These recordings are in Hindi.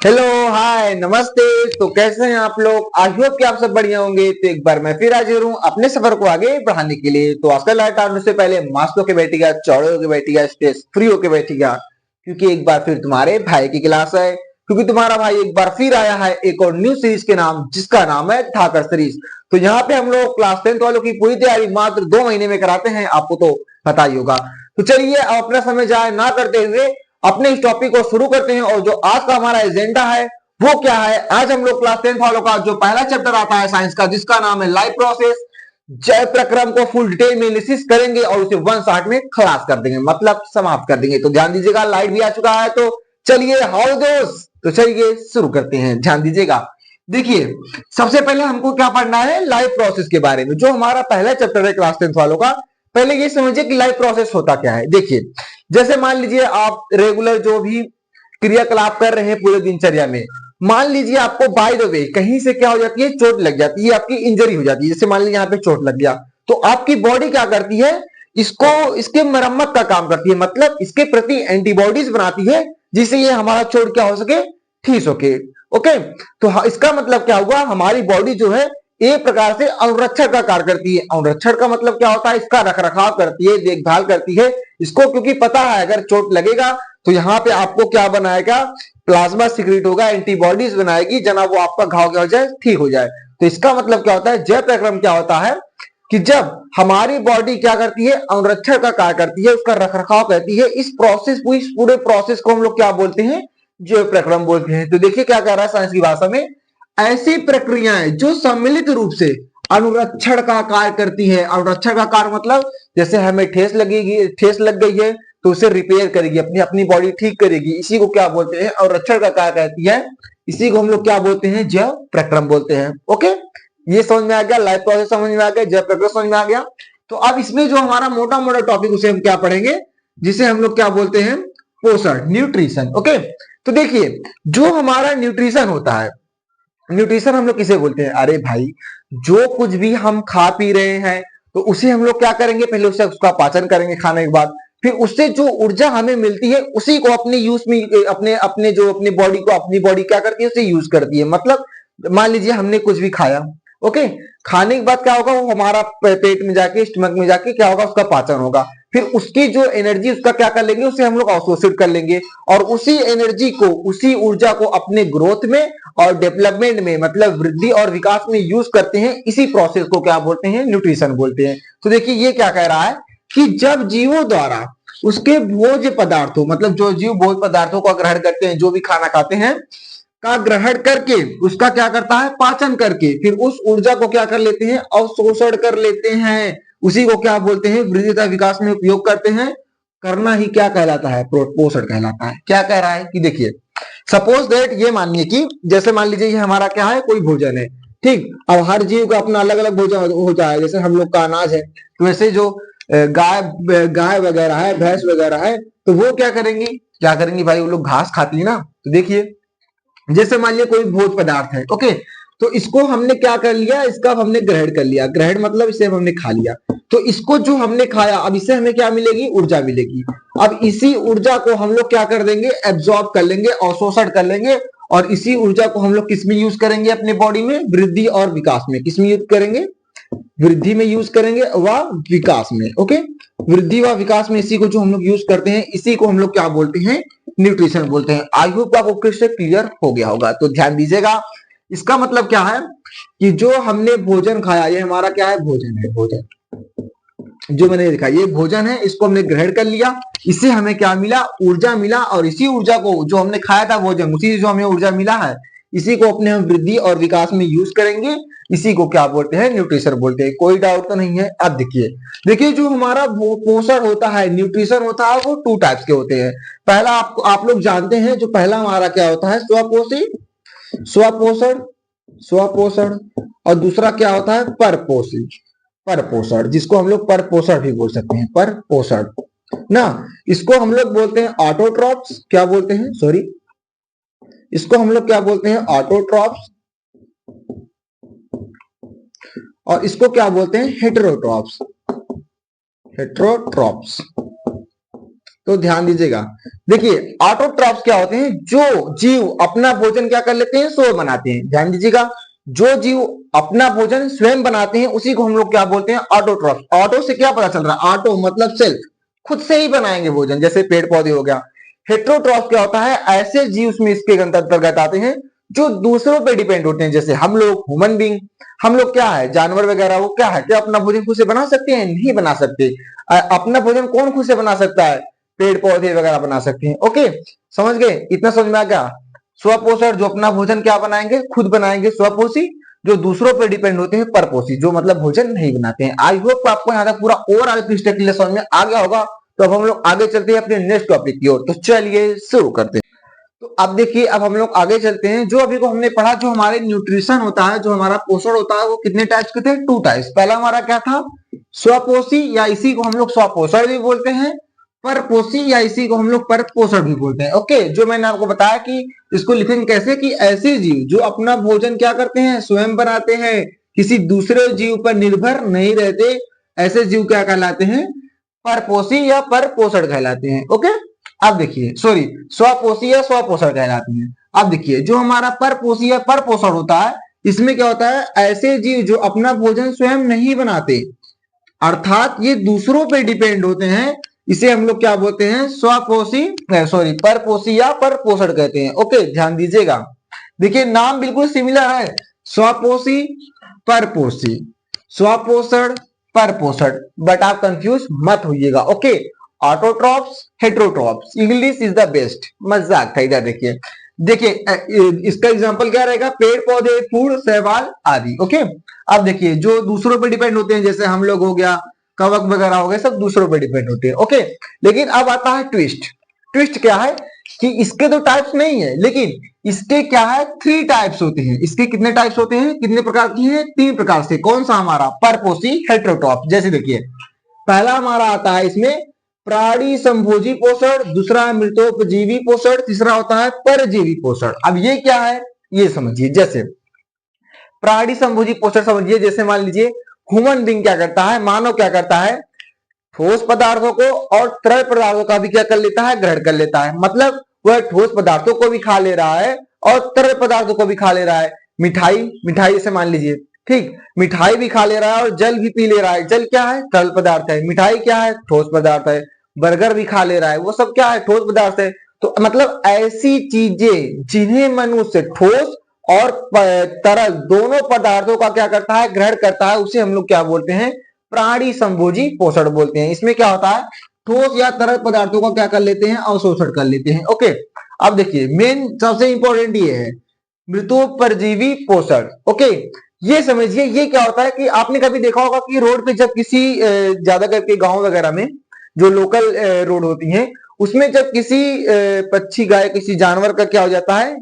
हेलो हाय नमस्ते। तो कैसे हैं आप लोग? आई होप कि आप सब बढ़िया होंगे। तो एक बार मैं फिर हाजिर हूँ अपने सफर को आगे बढ़ाने के लिए। तो आजकल लाइट आने से पहले मास्क होके बैठिएगा, चौड़े होके बैठिएगा, स्ट्रेस फ्री होके बैठिएगा, क्योंकि एक बार फिर तुम्हारे भाई की क्लास है। क्योंकि तुम्हारा भाई एक बार फिर आया है एक और न्यू सीरीज के नाम, जिसका नाम है धाकर सीरीज। तो यहाँ पे हम लोग क्लास 10th वालों की पूरी तैयारी मात्र 2 महीने में कराते हैं, आपको तो पता ही होगा। तो चलिए अब अपना समय जाए ना करते हुए अपने इस टॉपिक को शुरू करते हैं। और जो आज का हमारा एजेंडा है वो क्या है? आज हम लोग क्लास 10th वालों का जो पहला चैप्टर आता है साइंस का, जिसका नाम है लाइफ प्रोसेस, जय प्रक्रम को फुल डिटेल में एनालिसिस करेंगे और उसे वन शॉट में खलास कर देंगे, मतलब समाप्त कर देंगे। तो ध्यान दीजिएगा, लाइट भी आ चुका है। तो चलिए हाउ दोस्त, तो चलिए शुरू करते हैं। ध्यान दीजिएगा, देखिए सबसे पहले हमको क्या पढ़ना है लाइफ प्रोसेस के बारे में, जो हमारा पहला चैप्टर है क्लास 10th वालों का। पहले ये समझिए कि लाइफ प्रोसेस होता क्या है। देखिए जैसे मान लीजिए आप रेगुलर जो भी क्रियाकलाप कर रहे हैं पूरे दिनचर्या में, मान लीजिए आपको बाय द वे कहीं से क्या हो जाती है, चोट लग जाती है, आपकी इंजरी हो जाती है। जैसे मान लीजिए यहाँ पे चोट लग गया, तो आपकी बॉडी क्या करती है, इसको इसके मरम्मत का काम करती है, मतलब इसके प्रति एंटीबॉडीज बनाती है, जिससे ये हमारा चोट क्या हो सके, ठीक सके। ओके, तो इसका मतलब क्या हुआ, हमारी बॉडी जो है एक प्रकार से अंगरक्षण का कार्य करती है। अंगरक्षण का मतलब क्या होता है, इसका रखरखाव करती है, देखभाल करती है इसको, क्योंकि पता है अगर चोट लगेगा तो यहाँ पे आपको क्या बनाएगा, प्लाज्मा सिक्रीट होगा, एंटीबॉडीज बनाएगी, जना वो आपका घाव क्या हो जाए, ठीक हो जाए। तो इसका मतलब क्या होता है, जय प्रक्रम क्या होता है कि जब हमारी बॉडी क्या करती है, अंगरक्षण का कार्य करती है, उसका रखरखाव करती है, इस प्रोसेस को, इस पूरे प्रोसेस को हम लोग क्या बोलते हैं, जय प्रक्रम बोलते हैं। तो देखिए क्या कह रहा है साइंस की भाषा में, ऐसी प्रक्रियाएं जो सम्मिलित रूप से अनुरक्षण का कार्य करती है। अनुरक्षण का कार्य मतलब जैसे हमें ठेस लगेगी, ठेस लग गई है तो उसे रिपेयर करेगी, अपनी अपनी बॉडी ठीक करेगी, इसी को क्या बोलते हैं, अनुरक्षण का कार्य करती है। इसी को हम लोग क्या बोलते हैं, जय प्रक्रम बोलते हैं। ओके, ये समझ में आ गया, लाइफ प्रोसेस समझ में आ गया, जय प्रक्रम समझ में आ गया। तो अब इसमें जो हमारा मोटा मोटा टॉपिक उसे हम क्या पढ़ेंगे, जिसे हम लोग क्या बोलते हैं, पोषण, न्यूट्रिशन। ओके, तो देखिए जो हमारा न्यूट्रिशन होता है, न्यूट्रिशन हम लोग किसे बोलते हैं, अरे भाई जो कुछ भी हम खा पी रहे हैं तो उसे हम लोग क्या करेंगे, पहले उसे उसका पाचन करेंगे खाने के बाद, फिर उससे जो ऊर्जा हमें मिलती है उसी को अपने यूज में, अपने अपने जो अपनी बॉडी को, अपनी बॉडी क्या करती है, उसे यूज करती है। मतलब मान लीजिए हमने कुछ भी खाया, ओके, खाने के बाद क्या होगा, वो हमारा पेट में जाके, स्टमक में जाके क्या होगा, उसका पाचन होगा। फिर उसकी जो एनर्जी उसका क्या कर लेंगे, उसे हम लोग अवशोषित कर लेंगे, और उसी एनर्जी को, उसी ऊर्जा को अपने ग्रोथ में और डेवलपमेंट में, मतलब वृद्धि और विकास में यूज करते हैं। इसी प्रोसेस को क्या बोलते हैं, न्यूट्रिशन बोलते हैं। तो देखिए ये क्या कह रहा है कि जब जीवों द्वारा उसके भोज्य पदार्थों, मतलब जो जीव भोज्य पदार्थों का ग्रहण करते हैं, जो भी खाना खाते हैं का ग्रहण करके उसका क्या करता है, पाचन करके, फिर उस ऊर्जा को क्या कर लेते हैं, अवशोषण कर लेते हैं, उसी को क्या बोलते हैं, वृद्धि तथा विकास में उपयोग करते हैं। करना ही क्या कहलाता है, पोषण कहलाता है। क्या कह रहा है कि देखिए सपोज दैट, ये मानिए कि जैसे मान लीजिए ये हमारा क्या है, कोई भोजन है, ठीक। अब हर जीव का अपना अलग अलग भोजन होता है। जैसे हम लोग का अनाज है, तो वैसे जो गाय गाय वगैरह है, भैंस वगैरह है, तो वो क्या करेंगी, क्या करेंगी भाई, वो लोग घास खाती है ना। तो देखिए जैसे मान लिया कोई भोज्य पदार्थ है, ओके, तो इसको हमने क्या कर लिया, इसका हमने ग्रहण कर लिया, ग्रहण मतलब इसे हमने खा लिया। तो इसको जो हमने खाया, अब इससे हमें क्या मिलेगी, ऊर्जा मिलेगी। अब इसी ऊर्जा को हम लोग क्या कर देंगे, एब्जॉर्ब कर लेंगे, अवशोषण कर लेंगे, और इसी ऊर्जा को हम लोग किस में यूज करेंगे, अपने बॉडी में वृद्धि और विकास में। किस में यूज करेंगे, वृद्धि में यूज करेंगे व विकास में। ओके, वृद्धि व विकास में इसी को जो हम लोग यूज करते हैं, इसी को हम लोग क्या बोलते हैं, न्यूट्रिशन बोलते हैं। आई होप आपको क्लियर क्लियर हो गया होगा। तो ध्यान दीजिएगा, इसका मतलब क्या है कि जो हमने भोजन खाया, ये हमारा क्या है, भोजन है। भोजन जो मैंने लिखा ये भोजन है, इसको हमने ग्रहण कर लिया, इससे हमें क्या मिला, ऊर्जा मिला, और इसी ऊर्जा को जो हमने खाया था भोजन, उसी से जो हमें ऊर्जा मिला है, इसी को अपने हम वृद्धि और विकास में यूज करेंगे। इसी को क्या बोलते हैं, न्यूट्रिशन बोलते हैं। कोई डाउट तो नहीं है। अब देखिए, देखिए जो हमारा पोषण होता है, न्यूट्रिशन होता है, वो टू टाइप्स के होते हैं। पहला आप लोग जानते हैं, जो पहला हमारा क्या होता है, स्वपोषी, स्वपोषण, स्वपोषण, और दूसरा क्या होता है, परपोषी, परपोषण, जिसको हम लोग परपोषण भी बोल सकते हैं, परपोषण ना। इसको हम लोग बोलते हैं ऑटोट्रॉप्स, क्या बोलते हैं, सॉरी, इसको हम लोग क्या बोलते हैं, ऑटोट्रॉप्स, और इसको क्या बोलते हैं, हेटेरोट्रॉप्स, हेटेरोट्रॉप्स। तो ध्यान दीजिएगा। देखिए ऑटोट्रॉफ्स क्या होते हैं, जो जीव अपना भोजन क्या कर लेते हैं, स्वयं बनाते हैं। ध्यान दीजिएगा, जो जीव अपना भोजन स्वयं बनाते हैं उसी को हम लोग क्या बोलते हैं, ऑटोट्रॉफ। ऑटो से क्या पता चल रहा है, ऑटो मतलब सेल्फ, खुद से ही बनाएंगे भोजन, जैसे पेड़ पौधे हो गया। हेट्रोट्रॉफ क्या होता है, ऐसे जीव उसमें इसके अंतर्गत आते हैं जो दूसरों पे डिपेंड होते हैं, जैसे हम लोग ह्यूमन बींग। हम लोग क्या है, जानवर वगैरह, वो क्या है, क्या अपना भोजन खुद से बना सकते हैं, नहीं बना सकते। अपना भोजन कौन खुद से बना सकता है, पेड़ पौधे वगैरह बना सकते हैं। ओके, समझ गए, इतना समझ में आ गया। स्वपोषण, जो अपना भोजन क्या बनाएंगे, खुद बनाएंगे। स्वपोषी, जो दूसरों पर डिपेंड होते हैं। परपोषी, जो मतलब भोजन नहीं बनाते हैं। आई होप आपको यहाँ तक पूरा ओवरऑल क्लियर क्लियर समझ में आ गया होगा। तो अब हम लोग आगे चलते हैं अपने नेक्स्ट टॉपिक की ओर। तो चलिए शुरू करते हैं। तो अब देखिए, अब हम लोग आगे चलते हैं। जो अभी को हमने पढ़ा, जो हमारे न्यूट्रिशन होता है, जो हमारा पोषण होता है, वो कितने टाइप्स के थे, 2 टाइप्स। पहला हमारा क्या था, स्वपोषी, या इसी को हम लोग स्वपोषण भी बोलते हैं। परपोषी, या इसी को हम लोग परपोषण भी बोलते हैं। ओके, जो मैंने आपको बताया कि इसको लिखेंगे कैसे, कि ऐसे जीव जो अपना भोजन क्या करते हैं, स्वयं बनाते हैं, किसी दूसरे जीव पर निर्भर नहीं रहते, ऐसे जीव क्या कहलाते हैं, परपोषी या परपोषण कहलाते हैं। ओके, अब देखिए, सॉरी, स्वपोषी या स्वपोषण कहलाते हैं। अब देखिए, जो हमारा परपोषी या परपोषण होता है, इसमें क्या होता है, ऐसे जीव जो अपना भोजन स्वयं नहीं बनाते, अर्थात ये दूसरों पे डिपेंड होते हैं, इसे हम लोग क्या बोलते हैं, स्वपोषी, सॉरी, परपोषी या परपोषण कहते हैं। ओके, ध्यान दीजिएगा। देखिए, नाम बिल्कुल सिमिलर है, स्वपोषी, परपोषी, स्वपोषण, परपोषण, बट आप कंफ्यूज मत होइएगा। Okay, autotrophs, heterotrophs, English is the best. मजाक था, इधर देखिए। देखिए, इसका एग्जांपल क्या रहेगा, पेड़ पौधे, फूल, शैवाल आदि। ओके, अब देखिए, जो दूसरों पर डिपेंड होते हैं, जैसे हम लोग हो गया, कवक वगैरह हो गए, सब दूसरों पर डिपेंड होते हैं। ओके, लेकिन अब आता है ट्विस्ट। ट्विस्ट क्या है कि इसके तो टाइप्स नहीं है, लेकिन इसके क्या है, 3 टाइप्स होते हैं। इसके कितने टाइप्स होते हैं, कितने प्रकार की हैं, 3 प्रकार से। कौन सा, हमारा परपोषी, हेट्रोट्रॉफ। जैसे देखिए, पहला हमारा आता है इसमें प्राणी संभोजी पोषण, दूसरा है मृतोपजीवी पोषण, तीसरा होता है परजीवी पोषण। अब ये क्या है, ये समझिए। जैसे प्राणी संभोजी पोषण समझिए, जैसे मान लीजिए ह्यूमन बीइंग क्या करता है, मानव क्या करता है, ठोस पदार्थों को और तरल पदार्थों का भी क्या कर लेता है, ग्रहण कर लेता है। मतलब वह ठोस पदार्थों को भी खा ले रहा है और तरल पदार्थों को भी खा ले रहा है। मिठाई, मिठाई से मान लीजिए, ठीक, मिठाई भी खा ले रहा है और जल भी पी ले रहा है। जल क्या है, तरल पदार्थ है। मिठाई क्या है, ठोस पदार्थ है। बर्गर भी खा ले रहा है, वो सब क्या है, ठोस पदार्थ है। तो मतलब ऐसी चीजें जिन्हें मनुष्य ठोस और तरल दोनों पदार्थों का क्या करता है, ग्रहण करता है, उसे हम लोग क्या बोलते हैं, प्राणी संभोजी पोषण बोलते हैं। इसमें क्या होता है, ठोस या तरल पदार्थों का क्या कर लेते हैं, अवशोषण कर लेते हैं। ओके, अब देखिए, मेन सबसे इंपॉर्टेंट ये है मृतोपजीवी पोषण। ओके, ये समझिए, ये क्या होता है कि आपने कभी देखा होगा कि रोड पे जब किसी ज्यादा करके गांव वगैरह में जो लोकल रोड होती हैं, उसमें जब किसी पक्षी, गाय, किसी जानवर का क्या हो जाता है,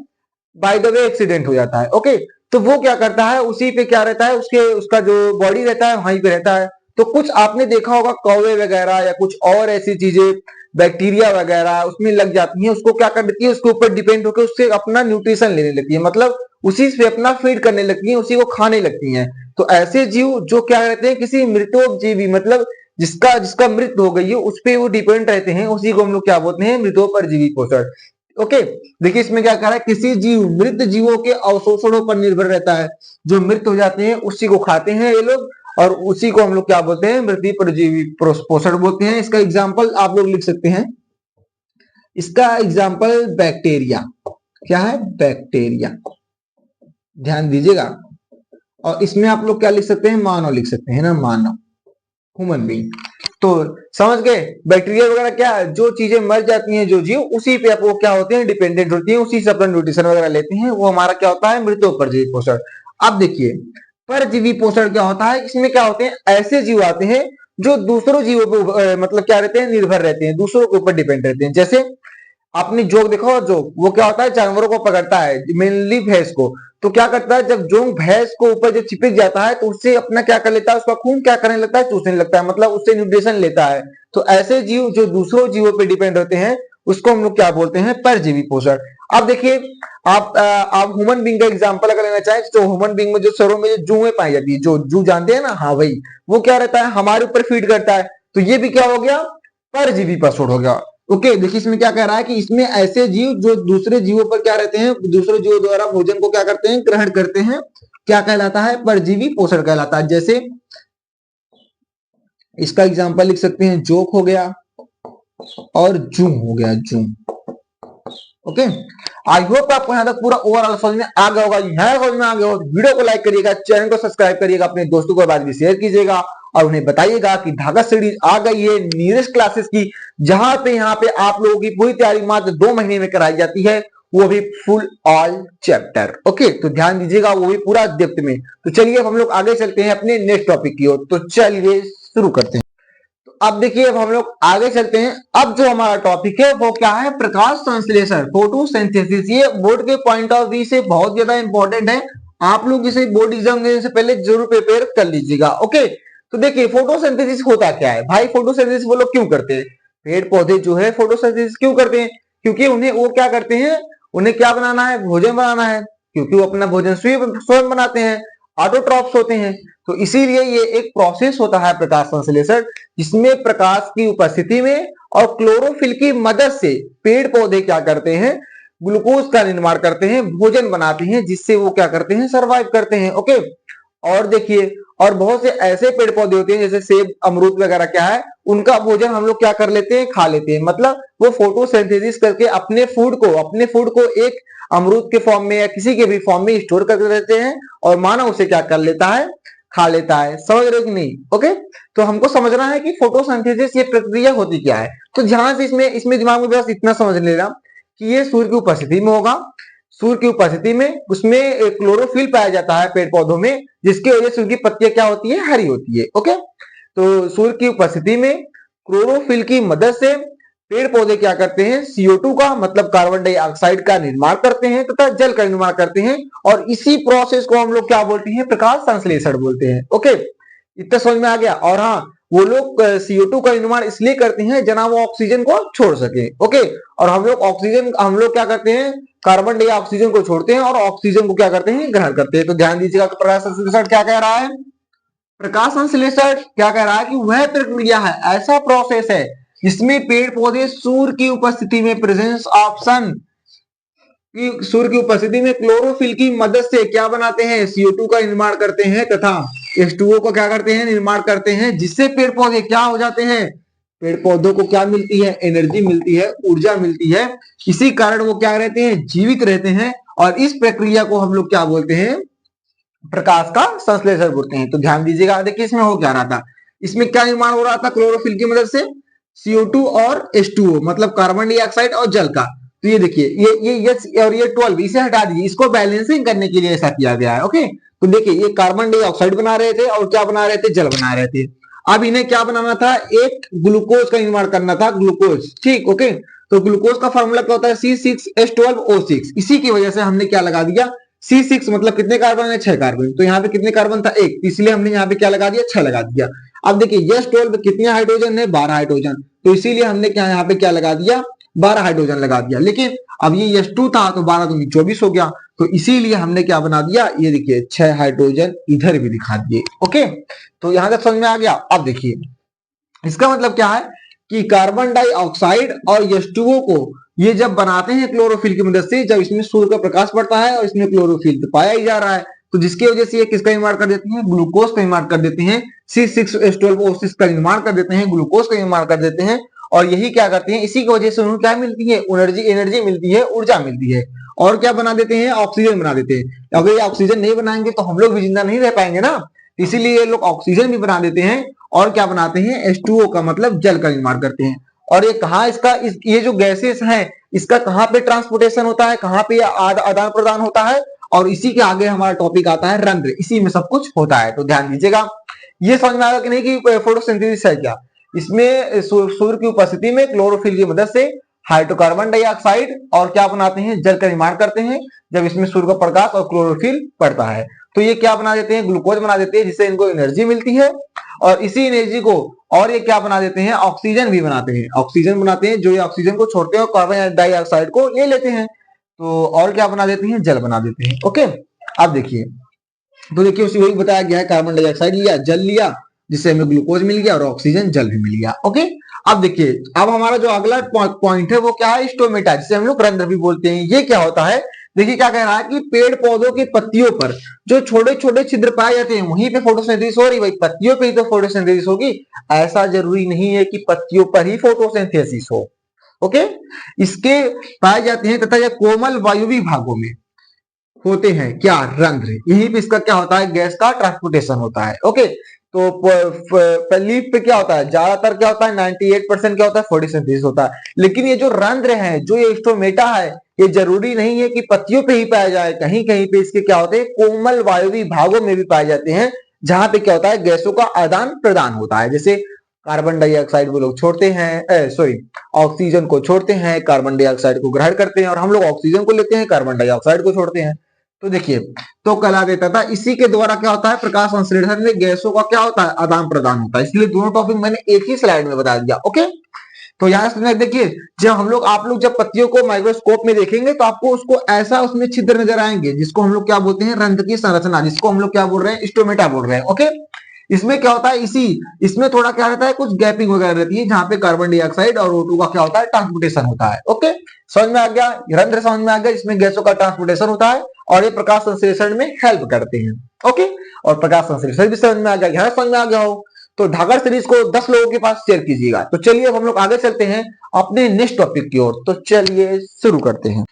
बाय द वे एक्सीडेंट हो जाता है। ओके, तो वो क्या करता है, उसी पे क्या रहता है, उसके उसका जो बॉडी रहता है वहीं पे रहता है। तो कुछ आपने देखा होगा कौवे वगैरह या कुछ और ऐसी चीजें, बैक्टीरिया वगैरह उसमें लग जाती हैं, उसको क्या कर देती है, उसके ऊपर डिपेंड होकर उससे अपना न्यूट्रिशन लेने लगती है, मतलब उसी से अपना फीड करने लगती है, उसी को खाने लगती हैं। तो ऐसे जीव जो क्या रहते हैं, किसी मृतोपजीवी, मतलब जिसका जिसका मृत्यु हो गई है उस पे वो डिपेंड रहते हैं, उसी को हम लोग क्या बोलते हैं, मृतोपजीवी पोषण। ओके, देखिए इसमें क्या कह रहा है, किसी जीव, मृत जीवों के अवशोषणों पर निर्भर रहता है। जो मृत हो जाते हैं उसी को खाते हैं ये लोग, और उसी को हम लोग क्या बोलते हैं, मृत परजीवी पोषण बोलते हैं। इसका एग्जाम्पल आप लोग लिख सकते हैं, इसका एग्जाम्पल बैक्टीरिया। क्या है, बैक्टीरिया, ध्यान दीजिएगा। और इसमें आप लोग क्या लिख सकते हैं, मानव लिख सकते हैं ना, मानव, ह्यूमन बीइंग। तो समझ गए, बैक्टीरिया वगैरह क्या है, जो चीजें मर जाती हैं, जो जीव उसी पे वो क्या होते हैं, डिपेंडेंट होती हैं, उसी से अपना न्यूट्रिशन वगैरह लेते हैं, वो हमारा क्या होता है, मृतोपजीवी पोषण। अब देखिए, परजीवी पोषण क्या होता है, इसमें क्या होते हैं, ऐसे जीव आते हैं जो दूसरों जीवों पर मतलब क्या रहते हैं, निर्भर रहते हैं, दूसरों के ऊपर डिपेंड रहते हैं। जैसे आपने जोंक देखा हो, जोंक वो क्या होता है, जानवरों को पकड़ता है, मेनली भैंस को। तो क्या करता है, जब जोंक भैंस को ऊपर जब चिपक जाता है तो उससे अपना क्या कर लेता है, उसका खून क्या करने लगता है, चूसने लगता है, मतलब उससे न्यूट्रिशन लेता है। तो ऐसे जीव जो दूसरों जीवों पर डिपेंड होते हैं उसको हम लोग क्या बोलते हैं, परजीवी पोषण। अब देखिए, आप ह्यूमन बीइंग का एग्जांपल अगर लेना चाहें तो ह्यूमन बीइंग में जो सरों में जो जूएं पाई जाती है, जो जू जानते हैं ना, हाँ भाई, वो क्या रहता है, हमारे ऊपर फीड करता है। तो ये भी क्या हो गया, परजीवी पोषण हो गया। ओके, देखिए इसमें क्या कह रहा है कि इसमें ऐसे जीव जो दूसरे जीवों पर क्या रहते हैं, दूसरे जीवों द्वारा भोजन को क्या करते हैं, ग्रहण करते हैं, क्या कहलाता है, परजीवी पोषण कहलाता है। जैसे इसका एग्जांपल लिख सकते हैं, जोक हो गया और जूम हो गया, जूम। ओके, आई होप आपको यहाँ तक पूरा ओवरऑल समझ में आ गया होगा। यहाँ समझ में आ गया हो तो वीडियो को लाइक करिएगा, चैनल को सब्सक्राइब करिएगा, अपने दोस्तों को बाद भी शेयर कीजिएगा और उन्हें बताइएगा कि धागा सीरीज आ गई है नीरज क्लासेस की, जहां पे यहाँ पे आप लोगों की पूरी तैयारी मात्र 2 महीने में कराई जाती है, वो भी फुल ऑल चैप्टर। ओके, तो ध्यान दीजिएगा, वो भी पूरा डेप्थ में। तो चलिए अब हम लोग आगे चलते हैं अपने नेक्स्ट टॉपिक की ओर। तो चलिए शुरू करते हैं। अब देखिए, अब हम लोग आगे चलते हैं। अब जो हमारा टॉपिक है वो क्या है, प्रकाश संश्लेषण, फोटोसिंथेसिस। ये बोर्ड के पॉइंट ऑफ व्यू से बहुत ज्यादा इंपॉर्टेंट है। आप लोग इसे बोर्ड एग्जाम देने से पहले जरूर प्रिपेयर कर लीजिएगा। ओके, तो देखिए फोटोसिंथेसिस होता क्या है भाई, फोटोसिंथेसिस वो लोग क्यों करते हैं, पेड़ पौधे जो है फोटोसिंथेसिस क्यों करते हैं, क्योंकि उन्हें वो क्या करते हैं, उन्हें क्या बनाना है, भोजन बनाना है, क्योंकि वो अपना भोजन स्वयं बनाते हैं, ऑटोट्रॉप्स होते हैं। तो इसीलिए ये एक प्रोसेस होता है प्रकाश संश्लेषण, जिसमें प्रकाश की उपस्थिति में और क्लोरोफिल की मदद से पेड़ पौधे क्या करते हैं, ग्लूकोज का निर्माण करते हैं, भोजन बनाते हैं, जिससे वो क्या करते हैं, सरवाइव करते हैं। ओके, और देखिए, और बहुत से ऐसे पेड़ पौधे होते हैं जैसे सेब, अमरूद वगैरह क्या है, उनका भोजन हम लोग क्या कर लेते हैं, खा लेते हैं। मतलब वो फोटोसिंथेसिस करके अपने फूड को एक अमरूद के फॉर्म में या किसी के भी फॉर्म में स्टोर करके रहते हैं और मानव उसे क्या कर लेता है, खा लेता है। समझ रहे हो कि नहीं? ओके, तो हमको समझना है कि फोटोसिंथेसिस ये प्रक्रिया होती क्या है। तो ध्यान से इसमें इसमें दिमाग में बस इतना समझ लेना कि ये सूर्य की उपस्थिति में होगा। सूर्य की उपस्थिति में उसमें क्लोरोफिल पाया जाता है पेड़ पौधों में, जिसकी वजह से उनकी पत्तियां क्या होती है, हरी होती है। ओके, तो सूर्य की उपस्थिति में क्लोरोफिल की मदद से पेड़ पौधे क्या करते हैं, CO2 का मतलब कार्बन डाइऑक्साइड का निर्माण करते हैं तथा जल का निर्माण करते हैं, और इसी प्रोसेस को हम लोग क्या बोलते हैं, प्रकाश संश्लेषण बोलते हैं। ओके, इतना समझ में आ गया। और हाँ, वो लोग CO2 का निर्माण इसलिए करते हैं जना वो ऑक्सीजन को छोड़ सके। ओके, और हम लोग क्या करते हैं, कार्बन डाइऑक्सीजन को छोड़ते हैं और ऑक्सीजन को क्या करते हैं, ग्रहण करते हैं। तो ध्यान दीजिएगा कि प्रकाश संश्लेषण क्या कह रहा है, प्रकाश संश्लेषण क्या कह रहा है कि वह प्रक्रिया है, ऐसा प्रोसेस है जिसमें पेड़ पौधे सूर्य की उपस्थिति में, प्रेजेंस ऑफ सन, सूर्य की उपस्थिति में क्लोरोफिल की मदद से क्या बनाते हैं, CO2 का निर्माण करते हैं तथा H2O को क्या करते हैं, निर्माण करते हैं, जिससे पेड़ पौधे क्या हो जाते हैं, पेड़ पौधों को क्या मिलती है, एनर्जी मिलती है, ऊर्जा मिलती है। इसी कारण वो क्या रहते हैं, जीवित रहते हैं। और इस प्रक्रिया को हम लोग क्या बोलते हैं, प्रकाश का संश्लेषण बोलते हैं। तो ध्यान दीजिएगा, देखिए इसमें हो क्या रहा था, इसमें क्या निर्माण हो रहा था, क्लोरोफिल की मदद से CO2 और H2O मतलब कार्बन डाइऑक्साइड और जल का। तो ये देखिए, ये और ये 12, इसे हटा दीजिए, इसको बैलेंसिंग करने के लिए ऐसा किया गया है। ओके, तो देखिए ये कार्बन डाइऑक्साइड बना रहे थे और क्या बना रहे थे, जल बना रहे थे। अब इन्हें क्या बनाना था, एक ग्लूकोज का निर्माण करना था, ग्लूकोज। ठीक, ओके, तो ग्लूकोज का फॉर्मूला क्या होता है, C6H12O6। इसी की वजह से हमने क्या लगा दिया, C6 मतलब कितने कार्बन है, 6 कार्बन। तो यहाँ पे कितने कार्बन था, 1, इसलिए हमने यहाँ पे क्या लगा दिया, 6 लगा दिया। अब देखिए H12 कितने हाइड्रोजन है, 12 हाइड्रोजन, तो इसीलिए हमने क्या यहाँ पे क्या लगा दिया, 12 हाइड्रोजन लगा दिया। लेकिन अब ये H2 था तो 12 दूनी 24 हो गया, तो इसीलिए हमने क्या बना दिया, ये देखिए 6 हाइड्रोजन इधर भी दिखा दिए। ओके, तो यहां तक समझ में आ गया। अब देखिए इसका मतलब क्या है कि कार्बन डाइऑक्साइड और H2O को ये जब बनाते हैं क्लोरोफिल की मदद से, जब इसमें सूर्य का प्रकाश पड़ता है और इसमें क्लोरोफिल तो पाया ही जा रहा है, तो जिसकी वजह से ये किसका निर्माण कर देते हैं, ग्लूकोज का निर्माण कर देते हैं, C6H12O6 का निर्माण कर देते हैं, ग्लूकोज का निर्माण कर देते हैं। और यही क्या करते हैं, इसी की वजह से उन्हें क्या मिलती है, एनर्जी मिलती है, ऊर्जा मिलती है। और क्या बना देते हैं, ऑक्सीजन बना देते हैं। अगर ये ऑक्सीजन नहीं बनाएंगे तो हम लोग भी जिंदा नहीं रह पाएंगे ना, इसीलिए ये लोग ऑक्सीजन भी बना देते हैं। और क्या बनाते हैं, H2O का मतलब जल का निर्माण करते हैं। और ये कहाँ ये जो गैसेस हैं, इसका कहाँ पे ट्रांसपोर्टेशन होता है, कहाँ पे आदान प्रदान होता है, और इसी के आगे हमारा टॉपिक आता है रंध्र, इसी में सब कुछ होता है। तो ध्यान दीजिएगा, ये समझ में आएगा कि नहीं कि फोटोसिंथेसिस है क्या। इसमें सूर्य की उपस्थिति में क्लोरोफिल की मदद से हाइड्रोकार्बन डाइऑक्साइड और क्या बनाते हैं, जल का निर्माण करते हैं, जब इसमें सूर्य का प्रकाश और क्लोरोफिल पड़ता है। तो ये क्या बना देते हैं, ग्लूकोज बना देते हैं, जिससे इनको एनर्जी मिलती है। और इसी एनर्जी को और ये क्या बना देते हैं, ऑक्सीजन भी बनाते हैं, ऑक्सीजन बनाते हैं, जो ये ऑक्सीजन को छोड़ते हैं और कार्बन डाइऑक्साइड को ले लेते हैं। तो और क्या बना देते हैं, जल बना देते हैं। ओके, अब देखिए, तो देखिए उसी वही बताया गया है, कार्बन डाइऑक्साइड लिया, जल लिया जिससे हमें ग्लूकोज मिल गया और ऑक्सीजन जल भी मिल गया। ओके, अब देखिए, अब हमारा जो अगला पॉइंट है वो क्या है, स्टोमेटा, जिसे हम लोग रंध्र भी बोलते हैं। ये क्या होता है, देखिए क्या कह रहा है कि पेड़ पौधों की पत्तियों पर जो छोटे छोटे छिद्र पाए जाते हैं वहीं पे फोटोसिंथेसिस हो रही, भाई पत्तियों पे ही तो फोटोसिंथेसिस होगी, ऐसा जरूरी नहीं है कि पत्तियों पर ही फोटोसिंथेसिस हो। ओके, इसके पाए जाते हैं तथा यह कोमल वायुवी भागों में होते हैं क्या, रंध्र, यहीं पे इसका क्या होता है, गैस का ट्रांसपोर्टेशन होता है। ओके, तो लीफ पे क्या होता है, ज्यादातर क्या होता है, 98% क्या होता है, फोटोसिंथेसिस होता है। लेकिन ये जो रंध्र है, जो ये स्टोमेटा है, ये जरूरी नहीं है कि पत्तियों पे ही पाया जाए, कहीं कहीं पे इसके क्या होते हैं, कोमल वायुवी भागों में भी पाए जाते हैं, जहां पे क्या होता है, गैसों का आदान प्रदान होता है। जैसे कार्बन डाइऑक्साइड वो लोग छोड़ते हैं, सॉरी, ऑक्सीजन को छोड़ते हैं, कार्बन डाइऑक्साइड को ग्रहण करते हैं, और हम लोग ऑक्सीजन को लेते हैं, कार्बन डाइऑक्साइड को छोड़ते हैं। तो देखिए, तो कला देता था, इसी के द्वारा क्या होता है, प्रकाश संश्लेषण में गैसों का क्या होता है, आदान प्रदान होता है। इसलिए दोनों टॉपिक मैंने एक ही स्लाइड में बता दिया। ओके, तो यहाँ से देखिए, जब हम लोग, आप लोग जब पत्तियों को माइक्रोस्कोप में देखेंगे तो आपको उसको ऐसा उसमें छिद्र नजर आएंगे, जिसको हम लोग क्या बोलते हैं, रंध्र की संरचना, जिसको हम लोग क्या बोल रहे हैं, स्टोमेटा बोल रहे हैं। ओके, इसमें क्या होता है, इसमें थोड़ा क्या रहता है, कुछ गैपिंग वगैरह रहती है, जहां पे कार्बन डाइऑक्साइड और O2 का क्या होता है, ट्रांसपोर्टेशन होता है। ओके, समझ में आ गया, रंध्र समझ में आ गया, इसमें गैसों का ट्रांसपोर्टेशन होता है और ये प्रकाश संश्लेषण में हेल्प करते हैं। ओके, और प्रकाश संश्लेषण भी समझ में आ गया, यहाँ समझ में आ गया हो तो ढाकर सीरीज को 10 लोगों के पास शेयर कीजिएगा। तो चलिए अब हम लोग आगे चलते हैं अपने नेक्स्ट टॉपिक की ओर। तो चलिए शुरू करते हैं।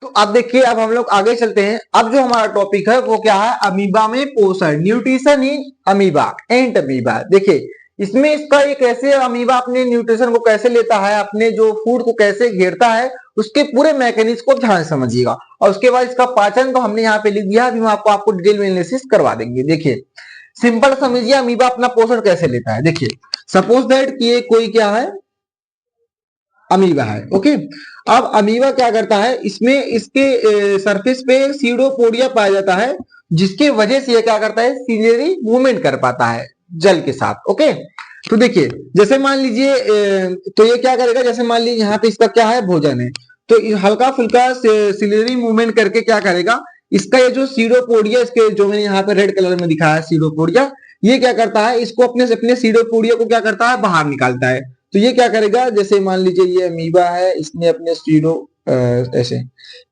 तो अब देखिए, अब हम लोग आगे चलते हैं। अब जो हमारा टॉपिक है वो क्या है, अमीबा में पोषण, nutrition in amoeba and amoeba. देखिए, इसमें इसका ये कैसे अमीबा अपने न्यूट्रिशन को कैसे लेता है, अपने जो फूड को कैसे घेरता है, उसके पूरे मैकेनिज्म को ध्यान से समझिएगा। और उसके बाद इसका पाचन तो हमने यहाँ पे लिख दिया, अभी हम आपको डिटेल में एनालिसिस करवा देंगे। देखिए, सिंपल समझिए अमीबा अपना पोषण कैसे लेता है। देखिए, सपोज दैट कि ये कोई क्या है, अमीबा है। ओके, अब अमीबा क्या करता है, इसमें इसके सरफेस पे सीडोपोडिया पाया जाता है, जिसके वजह से ये क्या करता है, सीलियरी मूवमेंट कर पाता है जल के साथ। ओके, तो देखिए, जैसे मान लीजिए, तो ये क्या करेगा, जैसे मान लीजिए यहाँ पे इसका क्या है, भोजन है, तो हल्का फुल्का सीलियरी मूवमेंट करके क्या करेगा, इसका ये जो सीडोपोडिया, इसके जो मैंने यहाँ पे रेड कलर में दिखाया है सीडोपोडिया, ये क्या करता है, इसको अपने सीडोपोडिया को क्या करता है, बाहर निकालता है। तो ये क्या करेगा, जैसे मान लीजिए ये अमीबा है, इसने अपने ऐसे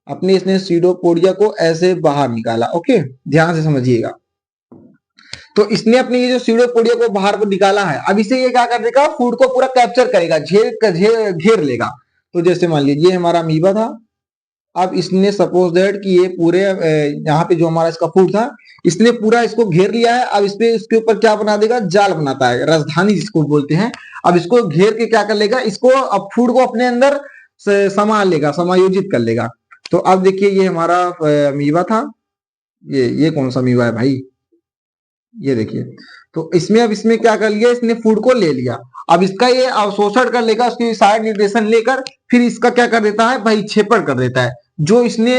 अपने इसने सीडोपोडिया को ऐसे बाहर निकाला। ओके, ध्यान से समझिएगा। तो इसने अपने ये जो सीडोपोडिया को बाहर को निकाला है, अब इसे ये क्या कर देगा, फूड को पूरा कैप्चर करेगा, घेर लेगा। तो जैसे मान लीजिए हमारा अमीबा था, अब इसने सपोज दैट कि ये पूरे यहाँ पे जो हमारा इसका फूड था, इसने पूरा इसको घेर लिया है। अब इसके ऊपर क्या बना देगा, जाल बनाता है, राजधानी जिसको बोलते हैं। अब इसको घेर के क्या कर लेगा, इसको अब फूड को अपने अंदर संभाल लेगा, समायोजित कर लेगा। तो अब देखिए, ये हमारा अमीबा था, ये कौन सा अमीबा है भाई, ये देखिए। तो इसमें अब इसमें क्या कर लिया, इसने फूड को ले लिया। अब इसका ये अवशोषण कर लेगा, उसकी सारे न्यूट्रिशन लेकर फिर इसका क्या कर देता है, बहिक्षेपण कर देता है। जो इसने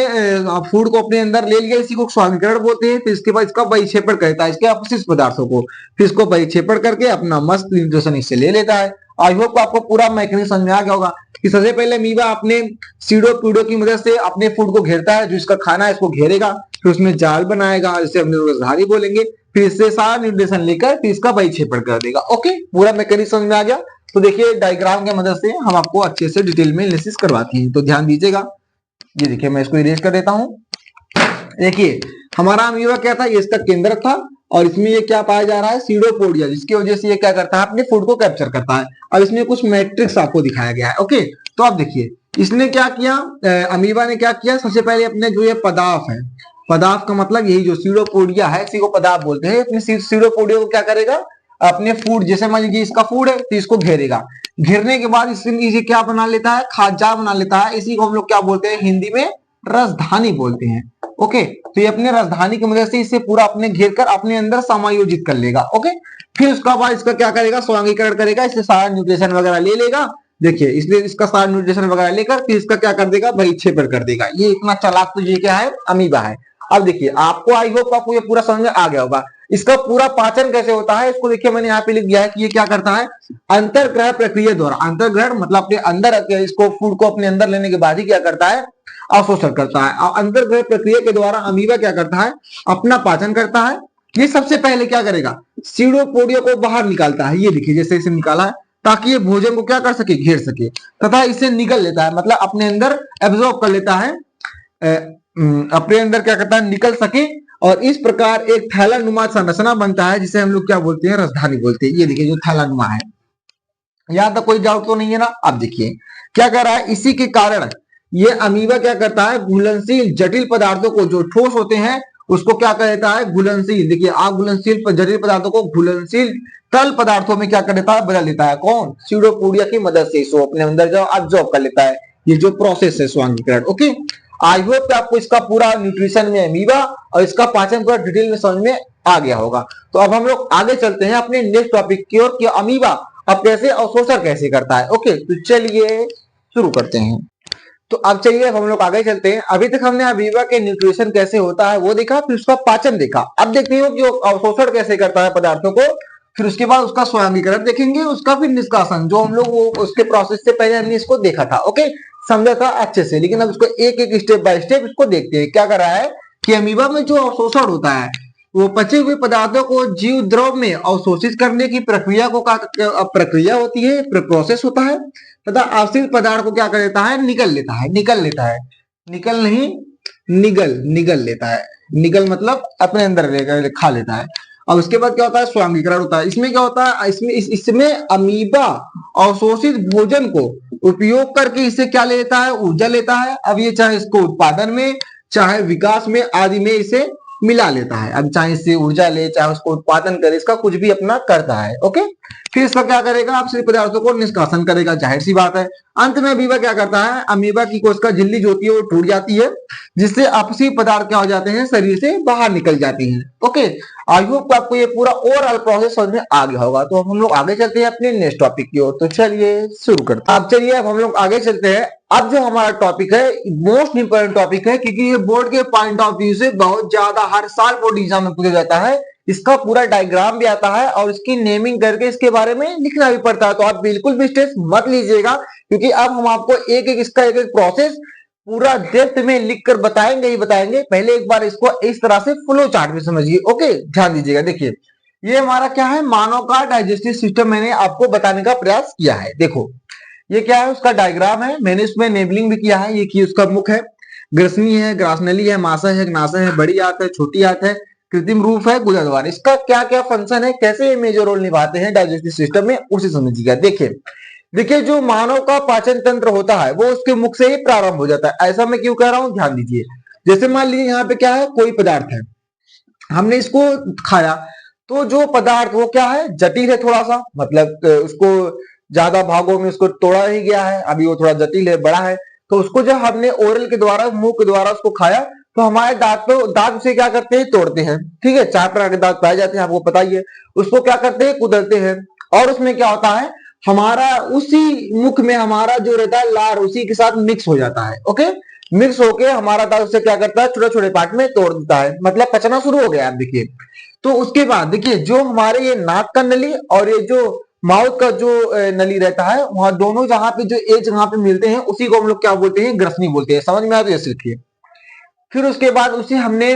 फूड को अपने अंदर ले लिया, इसी को स्वांगीकरण बोलते हैं। फिर इसके बाद इसका बहिक्षेपण करता है, इसके अपशिष्ट पदार्थों को, फिर इसको बहिक्षेपण करके अपना मस्त न्यूट्रिशन इससे ले लेता है। आई होप आपको पूरा मैकेनिज्म समझ में आ गया होगा कि सबसे पहले अमीबा अपने सीडोपोडिया की मदद से अपने फूड को घेरता है, जो इसका खाना है इसको घेरेगा, फिर उसमें जाल बनाएगा, जिसे हम रसधारी बोलेंगे, फिर इससे सारा न्यूट्रिशन लेकर फिर इसका बहिक्षेपण कर देगा। ओके, पूरा मैकेनिज्म समझ में आ गया। तो देखिए, डायग्राम की मदद से हम आपको अच्छे से डिटेल में एनालिसिस करवाते हैं, तो ध्यान दीजिएगा। ये देखिए, मैं इसको इरेज कर देता हूं। देखिए, हमारा अमीबा क्या था, ये इसका केंद्र था, और इसमें ये क्या पाया जा रहा है, सीडोपोडिया, जिसकी वजह से ये क्या करता है, अपने फूड को कैप्चर करता है। अब इसमें कुछ मैट्रिक्स आपको दिखाया गया है। ओके, तो आप देखिए, इसने क्या किया, अमीबा ने क्या किया, सबसे पहले अपने जो ये पदार्थ है, पदार्थ का मतलब यही जो सीडोपोडिया है, इसी को पदार्थ बोलते हैं। अपने सीडोपोडिया को क्या करेगा, अपने फूड, जैसे मान लीजिए इसका फूड है तो इसको घेरेगा, घेरने के बाद इसे क्या बना लेता है, खाजा बना लेता है। इसी को हम लोग क्या बोलते हैं, हिंदी में रसधानी बोलते हैं। ओके, तो ये अपने राजधानी की मदद से इसे पूरा अपने घेर कर अपने अंदर समायोजित कर लेगा। ओके, फिर उसका बाद इसका क्या करेगा, स्वांगीकरण करेगा, इससे सारा न्यूट्रिशन वगैरह ले लेगा। देखिए, इसलिए इसका सारा न्यूट्रिशन वगैरह लेकर फिर इसका क्या कर देगा, बहिक्षेपण कर देगा। ये इतना चालाक तो ये क्या है, अमीबा है। अब देखिए, आपको आई होप आपको ये पूरा समझ में आ गया होगा। इसका पूरा पाचन कैसे होता है, इसको देखिए मैंने यहाँ पे लिख दिया है कि ये क्या करता है, अंतर्ग्रह प्रक्रिया द्वारा, अंतर्ग्रहण मतलब अपने अंदर, इसको फूड को अपने अंदर लेने के बाद ही क्या करता है, अवशोषण करता है। अंतर्ग्रह प्रक्रिया के द्वारा अमीबा क्या करता है, अपना पाचन करता है। ये सबसे पहले क्या करेगा, सीडोपोडिया को बाहर निकालता है। ये देखिए जैसे इसे निकाला है ताकि ये भोजन को क्या कर सके, घेर सके, तथा इसे निगल लेता है, मतलब अपने अंदर एब्जॉर्ब कर लेता है, अपने अंदर क्या करता है, निकल सके। और इस प्रकार एक थैलानुमा संरचना बनता है जिसे हम लोग क्या बोलते हैं, रसधानी बोलते हैं। ये देखिए जो थैलानुमा है, यहां तक कोई डाउट तो नहीं है ना। अब देखिए क्या कर रहा है, इसी के कारण ये अमीबा क्या करता है, घुलनशील जटिल पदार्थों को, जो ठोस होते हैं उसको क्या कर देता है, घुलनशील, देखिए अघुलनशील जटिल पदार्थों को घुलनशील तरल पदार्थों में क्या कर देता है, बदल देता है। कौन, सीडोपोडिया की मदद से इसको अपने अंदर जो अब्जॉर्ब कर लेता है। ये जो प्रोसेस है स्वांगीकरण। ओके, आई होप आपको इसका पूरा न्यूट्रिशन में अमीबा और इसका पाचन पूरा डिटेल में समझ में आ गया होगा। तो अब हम लोग आगे चलते हैं अपने नेक्स्ट टॉपिक की ओर, कि अमीबा अब कैसे अवशोषण कैसे करता है। ओके, तो चलिए शुरू करते हैं। तो अब चलिए अब हम लोग आगे चलते हैं। अभी तक हमने अमीबा के न्यूट्रिशन कैसे होता है वो देखा, फिर उसका पाचन देखा। अब देखते हो कि वो अवशोषण कैसे करता है पदार्थों को, फिर उसके बाद उसका स्वांगीकरण देखेंगे, उसका फिर निष्कासन, जो हम लोग वो उसके प्रोसेस से पहले हमने इसको देखा था। ओके, समझा था अच्छे से, लेकिन अब इसको एक एक स्टेप बाय स्टेप इसको देखते हैं। क्या कर रहा है कि अमीबा में जो अवशोषण होता है, वो पचे हुए पदार्थों को जीव द्रव में अवशोषित करने की प्रक्रिया को प्रक्रिया होती है, प्रोसेस होता है, तथा अवशिष्ट पदार्थ को क्या कर देता है, निगल लेता है। निगल लेता है, निकल नहीं, निगल लेता है। निगल मतलब अपने अंदर खा लेता है। और उसके बाद क्या होता है, स्वांगीकरण होता है। इसमें क्या होता है, इसमें अमीबा अवशोषित भोजन को उपयोग करके इसे क्या लेता है, ऊर्जा लेता है। अब ये चाहे इसको उत्पादन में, चाहे विकास में आदि में इसे मिला लेता है। अब चाहे इससे ऊर्जा ले, चाहे उसको उत्पादन करे, इसका कुछ भी अपना करता है। ओके, फिर इसका क्या करेगा, अपशिष्ट पदार्थों को निष्कासन करेगा, जाहिर सी बात है। अंत में अमीबा क्या करता है, अमीबा की कोशिका झिल्ली जो होती है वो टूट जाती है, जिससे अपशिष्ट पदार्थ क्या हो जाते हैं, शरीर से बाहर निकल जाते हैं। ओके, आई होप आपको ये पूरा ओवरऑल प्रोसेस समझ में आ गया होगा। तो हम लोग आगे चलते हैं अपने नेक्स्ट टॉपिक की ओर। तो चलिए शुरू करते हैं। अब चलिए अब हम लोग आगे चलते हैं। अब जो हमारा टॉपिक है मोस्ट इंपोर्टेंट टॉपिक है, क्योंकि ये बोर्ड के पॉइंट ऑफ व्यू से बहुत ज्यादा हर साल बोर्ड एग्जाम में पूछा जाता है। इसका पूरा डायग्राम भी आता है और इसकी नेमिंग करके इसके बारे में लिखना भी पड़ता है। तो आप बिल्कुल भी स्ट्रेस मत लीजिएगा, क्योंकि अब हम आपको एक एक इसका एक एक प्रोसेस पूरा डेप्थ में लिख कर बताएंगे ही बताएंगे। पहले एक बार इसको इस तरह से फ्लो चार्ट में समझिए। ओके, ध्यान दीजिएगा। देखिए ये हमारा क्या है, मानव का डाइजेस्टिव सिस्टम मैंने आपको बताने का प्रयास किया है। देखो ये क्या है, उसका डायग्राम है, मैंने इसमें नेबलिंग भी किया है। ये की उसका मुख है, ग्रसनी है, ग्रासनली है, मासा है, ग्नासा है, बड़ी आंत है, छोटी आंत है, कृत्रिम रूप है, गुदद्वार। इसका क्या क्या फंक्शन है, कैसे ये मेजर रोल निभाते हैं डाइजेस्टिव सिस्टम में, उसे समझिएगा। देखिए देखिए जो मानव का पाचन तंत्र होता है वो उसके मुख से ही प्रारंभ हो जाता है। ऐसा मैं क्यों कह रहा हूं, ध्यान दीजिए। जैसे मान लीजिए यहाँ पे क्या है, कोई पदार्थ है, हमने इसको खाया, तो जो पदार्थ वो क्या है, जटिल है थोड़ा सा, मतलब उसको ज्यादा भागों में उसको तोड़ा ही गया है, अभी वो थोड़ा जटिल है, बड़ा है। तो उसको जब हमने ओरल के द्वारा, मुंह के द्वारा उसको खाया, तो हमारे दांत उसे क्या करते हैं, तोड़ते हैं। ठीक है, 4 प्रकार के दांत पाए जाते हैं, आपको पता ही है। उसको क्या करते हैं, कुचलते हैं। और उसमें क्या होता है, हमारा उसी मुख में हमारा जो रहता है लार उसी के साथ मिक्स हो जाता है। ओके, मिक्स होके हमारा दांत उसे क्या करता है, छोटे छोटे पार्ट में तोड़ देता है, मतलब पचना शुरू हो गया। आप देखिए, तो उसके बाद देखिए जो हमारे ये नाक का नली और ये जो माउथ का जो नली रहता है, वहां दोनों जहां पे जो एज जहां पे मिलते हैं उसी को हम लोग क्या बोलते हैं, ग्रसनी बोलते हैं। समझ में आया तो ये सीखिए। फिर उसके बाद उसे हमने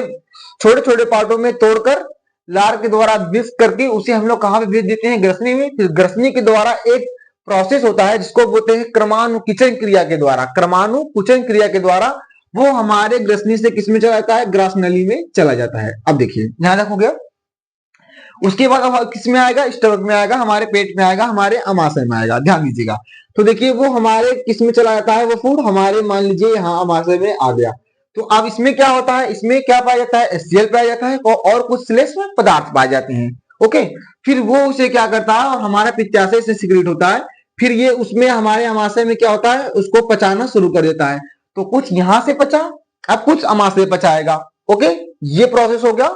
छोटे छोटे पार्टों में तोड़कर लार के द्वारा मिक्स करके उसे हम लोग कहां पे भेज देते हैं, ग्रसनी में। फिर ग्रसनी के द्वारा एक प्रोसेस होता है जिसको बोलते हैं क्रमानुकुचन क्रिया के द्वारा। क्रमानुकुचन क्रिया के द्वारा वो हमारे ग्रसनी से किसमें चला जाता है, ग्रास नली में चला जाता है। अब देखिए ध्यान रखोगे, उसके बाद अब किस में आएगा, स्टमक में आएगा, हमारे पेट में आएगा, हमारे अमाशय में आएगा। ध्यान दीजिएगा। तो देखिए वो हमारे किस में चला जाता है, वो फूड हमारे मान लीजिए यहाँ अमाशय में आ गया। तो अब इसमें क्या होता है, इसमें क्या पाया जाता है, एचसीएल पाया जाता है और कुछ श्लेष्म पदार्थ पाए जाते हैं। ओके, फिर वो उसे क्या करता है, और हमारा पित्ताशय से सिक्रेट होता है। फिर ये उसमें हमारे अमाशय में क्या होता है, उसको पचाना शुरू कर देता है। तो कुछ यहां से पचा, अब कुछ अमाशय पचाएगा। ओके, ये प्रोसेस हो गया।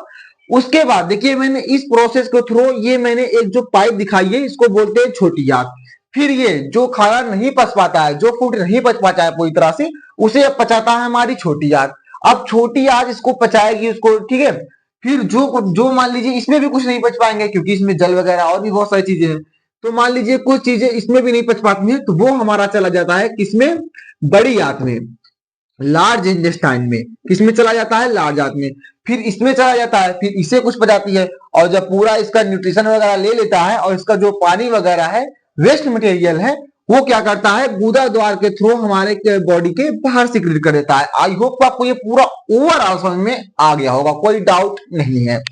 उसके बाद देखिए मैंने इस प्रोसेस के थ्रू ये मैंने एक जो पाइप दिखाई है, इसको बोलते हैं छोटी आंत। फिर ये जो खाना नहीं पच पाता है, जो फूड नहीं पच पाता है पूरी तरह से, उसे अब पचाता है हमारी छोटी आंत। अब छोटी आंत इसको पचाएगी उसको, ठीक है। फिर जो जो मान लीजिए इसमें भी कुछ नहीं पच पाएंगे, क्योंकि इसमें जल वगैरह और भी बहुत सारी चीजें हैं। तो मान लीजिए कुछ चीजें इसमें भी नहीं पच पाती हैं, तो वो हमारा चला जाता है किसमें, बड़ी आंत में। लार्ज इंटेस्टाइन में, किसमें चला जाता है, लार्ज आंत में, फिर इसमें चला जाता है, फिर इसे कुछ पचाती है, और जब पूरा इसका न्यूट्रिशन वगैरह ले लेता है और इसका जो पानी वगैरह है, वेस्ट मटेरियल है, वो क्या करता है, गुदा द्वार के थ्रू हमारे बॉडी के बाहर सीक्रेट कर देता है। आई होप आपको ये पूरा ओवरऑल समझ में आ गया होगा, कोई डाउट नहीं है।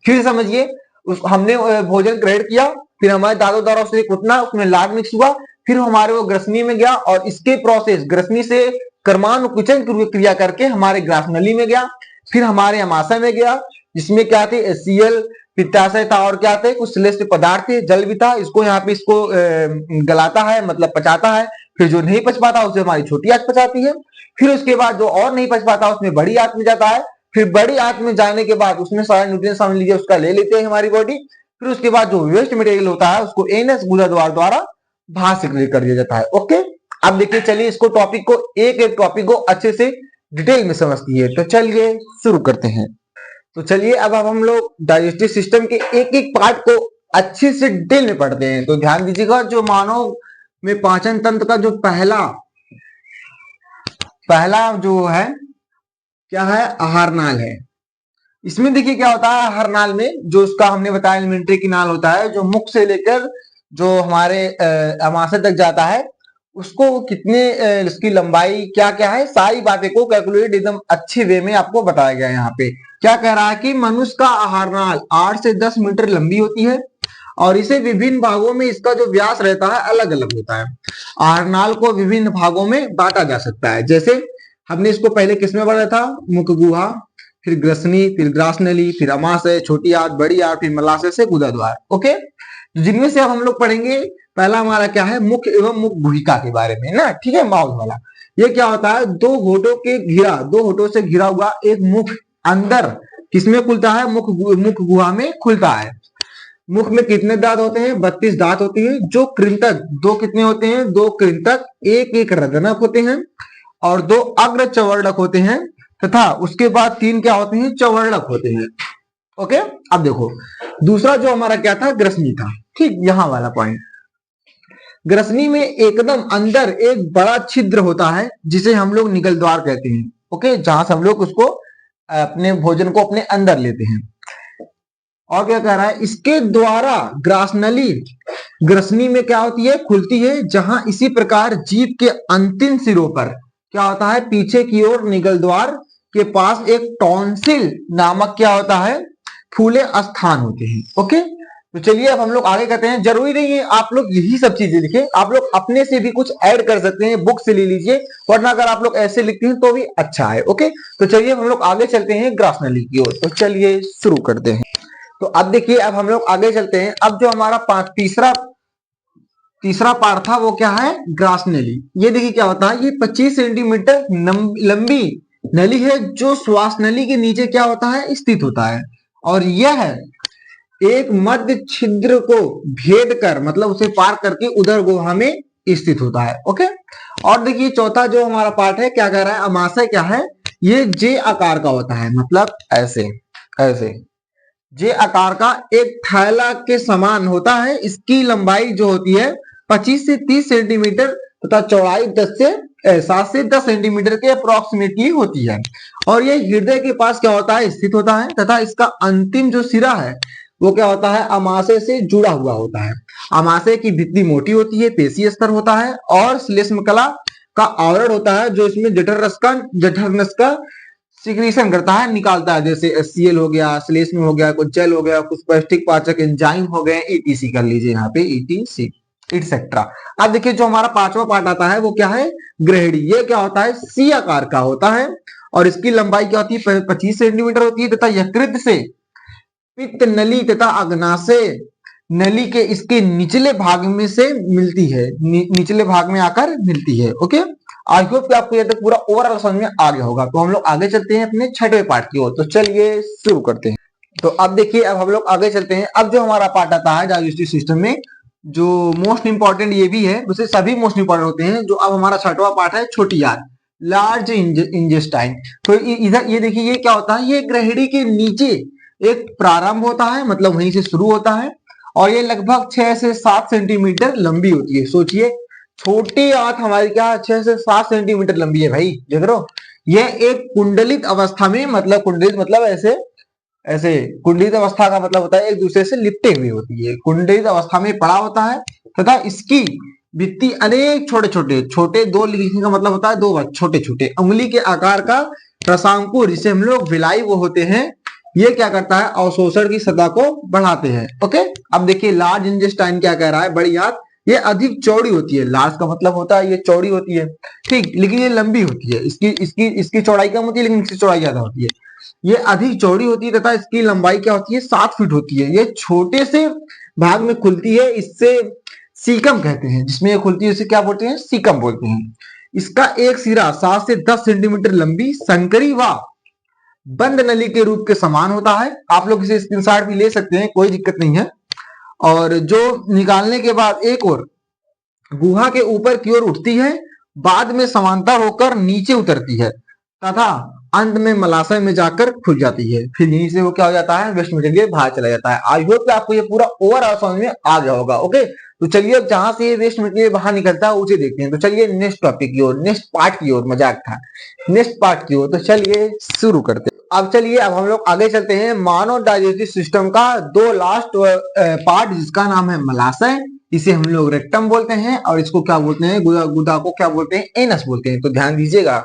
फिर समझिए, हमने भोजन ग्रहण किया, फिर हमारे दादों द्वारा उसने कुटना, उसमें लाग मिक्स हुआ, फिर हमारे वो ग्रसनी में गया, और इसके प्रोसेस ग्रसनी से कर्मानुकुचन क्रिया करके हमारे ग्रास नली में गया, फिर हमारे अमाशय में गया, जिसमें क्या थे, एचसीएल, पित्ताशय था, और क्या थे, कुछ श्लेष्म पदार्थ थे, जल भी था, इसको यहाँ पे इसको गलाता है, मतलब पचाता है। फिर जो नहीं पच पाता उसे हमारी छोटी आंत पचाती है। फिर उसके बाद जो और नहीं पच पाता उसमें बड़ी आंत में जाता है। फिर बड़ी आंत में जाने के बाद उसमें सारा न्यूट्रिएंट्स समझ लीजिए उसका ले लेते हैं हमारी बॉडी। फिर उसके बाद जो वेस्ट मटेरियल होता है उसको एनएस गुदा द्वारा बाहर सिक्रेट कर दिया जाता है। ओके, अब देखिए, चलिए इसको टॉपिक को एक एक टॉपिक को अच्छे से डिटेल में समझती है। तो चलिए शुरू करते हैं। तो चलिए अब हम लोग डाइजेस्टिव सिस्टम के एक एक पार्ट को अच्छे से डिटेल में पढ़ते हैं। तो ध्यान दीजिएगा, जो मानव में पाचन तंत्र का जो पहला जो है क्या है, आहार नाल है। इसमें देखिए क्या होता है, आहार नाल में जो उसका हमने बताया एलिमेंट्री की नाल होता है, जो मुख से लेकर जो हमारे अमाशय तक जाता है, उसको कितने इसकी लंबाई क्या क्या है, सारी बातें को कैलकुलेट एकदम अच्छे वे में आपको बताया गया है। यहाँ पे क्या कह रहा है कि मनुष्य का आहार नाल 8 से 10 मीटर लंबी होती है, और इसे विभिन्न भागों में इसका जो व्यास रहता है अलग अलग होता है। आहार नाल को विभिन्न भागों में बांटा जा सकता है। जैसे हमने इसको पहले किसमें पढ़ा था, मुख गुहा, फिर ग्रसनी, फिर ग्रास नली, फिर अमाशय, छोटी आंत, बड़ी आंत, फिर मलाशय से गुदा द्वार। ओके, जिनमें से अब हम लोग पढ़ेंगे, पहला हमारा क्या है, मुख एवं मुख गुहिका के बारे में ना, ठीक है, माउथ वाला। ये क्या होता है, दो होठों से घिरा हुआ एक मुख अंदर किसमें खुलता है, मुख गुहा में खुलता है। मुख में कितने दांत होते हैं, 32 दांत होते हैं। जो कृंतक दो कितने होते हैं, 2 कृंतक, एक एक रदनक होते हैं, और 2 अग्र चवर्णक होते हैं, तथा उसके बाद 3 क्या होते हैं, चवर्णक होते हैं। ओके, अब देखो दूसरा जो हमारा क्या था, ग्रसनी था। ठीक, यहां वाला पॉइंट, ग्रसनी में एकदम अंदर एक बड़ा छिद्र होता है जिसे हम लोग निगल द्वार कहते हैं। ओके, जहां से हम लोग उसको अपने भोजन को अपने अंदर लेते हैं। और क्या कह रहा है, इसके द्वारा ग्रासनली ग्रसनी में क्या होती है, खुलती है, जहां इसी प्रकार जीभ के अंतिम सिरों पर क्या होता है, पीछे की ओर निगल द्वार के पास एक टॉन्सिल नामक क्या होता है, फूले स्थान होते हैं। ओके, तो चलिए अब हम लोग आगे करते हैं। जरूरी नहीं है आप लोग यही सब चीजें लिखें, आप लोग अपने से भी कुछ ऐड कर सकते हैं, बुक से ले लीजिए, वरना अगर आप लोग ऐसे लिखते हैं तो भी अच्छा है। ओके, तो चलिए हम लोग आगे चलते हैं ग्रासनली की ओर। तो चलिए शुरू करते हैं। तो अब देखिए, अब हम लोग आगे चलते हैं। अब जो हमारा तीसरा पार्ट था वो क्या है, ग्रास नली। ये देखिए क्या होता है, ये 25 सेंटीमीटर लंबी नली है, जो श्वास नली के नीचे क्या होता है, स्थित होता है, और यह एक मध्य छिद्र को भेद कर, मतलब उसे पार करके उदर गुहा में स्थित होता है। ओके, और देखिए चौथा जो हमारा पार्ट है, क्या कह रहा है, अमाशय क्या है, ये जे आकार का होता है, मतलब ऐसे ऐसे जे आकार का एक थैला के समान होता है। इसकी लंबाई जो होती है 25 से 30 सेंटीमीटर तथा चौड़ाई 7 से 10 सेंटीमीटर के अप्रोक्सीमेटली होती है, और ये हृदय के पास क्या होता है, स्थित होता है, तथा इसका अंतिम जो सिरा है वो क्या होता है, अमाशय से जुड़ा हुआ होता है। अमाशय की भित्ति मोटी होती है, पेशी स्तर होता है, और श्लेष्म कला का आवरण होता है, जो इसमें जठर नस का सिक्रीशन करता है, निकालता है, जैसे एचसीएल हो गया, श्लेष्म हो गया, कुछ जेल हो गया, कुछ पौष्टिक पाचक एंजाइम हो गए, ईटीसी कर लीजिए यहाँ पे, ईटीसी इटसेट्रा। अब देखिए जो हमारा पांचवा पार्ट आता है वो क्या है, ग्रहणी। ये क्या होता है, सी आकार का होता है, और इसकी लंबाई क्या होती है, 25 सेंटीमीटर होती है, तथा यकृत से पित्त नली तथा अग्नाशय नली के इसके निचले भाग में से मिलती है, निचले भाग में आकर मिलती है। ओके, आई होप कि आपको ये तक पूरा ओवरऑल समझ में आ गया होगा। तो हम लोग आगे चलते हैं अपने छठवें पार्ट की ओर। तो चलिए शुरू करते हैं। तो अब देखिए, अब हम लोग आगे चलते हैं। अब जो हमारा पार्ट आता है डाइजेस्टिव सिस्टम में, जो मोस्ट इंपॉर्टेंट ये भी है, वैसे सभी मोस्ट इंपॉर्टेंट होते हैं। जो अब हमारा छठवां पार्ट है, छोटी आंत, लार्ज इंजेस्टाइन। तो इधर ये देखिए, ये क्या होता है, ये ग्रहणी के नीचे एक प्रारंभ होता है, मतलब वहीं से शुरू होता है, और ये लगभग 6 से 7 सेंटीमीटर लंबी होती है। सोचिए, छोटी आंत हमारी क्या 6 से 7 सेंटीमीटर लंबी है भाई, देख रहे हो। यह एक कुंडलित अवस्था में, मतलब कुंडलित मतलब ऐसे ऐसे, कुंडलित अवस्था का मतलब होता है एक दूसरे से लिपटे हुए होती है, कुंडलित अवस्था में पड़ा होता है तथा इसकी भित्ति अनेक छोटे छोटे छोटे, दो लिखने का मतलब होता है दो छोटे छोटे उंगली के आकार का रसांकुर, जिसे हम लोग विलाई वो होते हैं, ये क्या करता है अवशोषण की सतह को बढ़ाते हैं। ओके, अब देखिए लार्ज इंटेस्टाइन क्या कह रहा है, बड़ी आंत ये अधिक चौड़ी होती है, लार्ज का मतलब होता है ये चौड़ी होती है, ठीक, लेकिन ये लंबी होती है, इसकी इसकी इसकी चौड़ाई कम होती है लेकिन इसकी चौड़ाई ज्यादा होती है। ये अधिक चौड़ी होती है तथा इसकी लंबाई क्या होती है 7 फीट होती है। ये छोटे से भाग में खुलती है, इससे सीकम कहते हैं, जिसमें ये खुलती है उसे क्या बोलते हैं सीकम बोलते हैं। इसका एक सिरा 7 से 10 सेंटीमीटर लंबी संकरी व बंद नली के रूप के समान होता है। आप लोग इसे स्क्रीनशॉट भी ले सकते हैं, कोई दिक्कत नहीं है। और जो निकालने के बाद एक और गुहा के ऊपर की ओर उठती है, बाद में समांतर होकर नीचे उतरती है तथा अंत में मलाशय में जाकर खुल जाती है। फिर यहीं से वो क्या हो जाता है वेस्ट मटेरियल बाहर चला जाता है। आई होप कि आपको ये पूरा ओवरऑल समझ में आ गया होगा। ओके, तो चलिए अब जहां से ये वेस्ट मटेरियल बाहर निकलता है उसे देखते हैं। तो चलिए नेक्स्ट टॉपिक की ओर, नेक्स्ट पार्ट की ओर, मजाक था, नेक्स्ट पार्ट की ओर। तो चलिए शुरू करते हैं। अब चलिए अब हम लोग आगे चलते हैं मानव डाइजेस्टिव सिस्टम का दो लास्ट पार्ट, जिसका नाम है मलाशय, इसे हम लोग रेक्टम बोलते हैं, और इसको क्या बोलते हैं गुदा को क्या बोलते हैं एनस बोलते हैं। तो ध्यान दीजिएगा,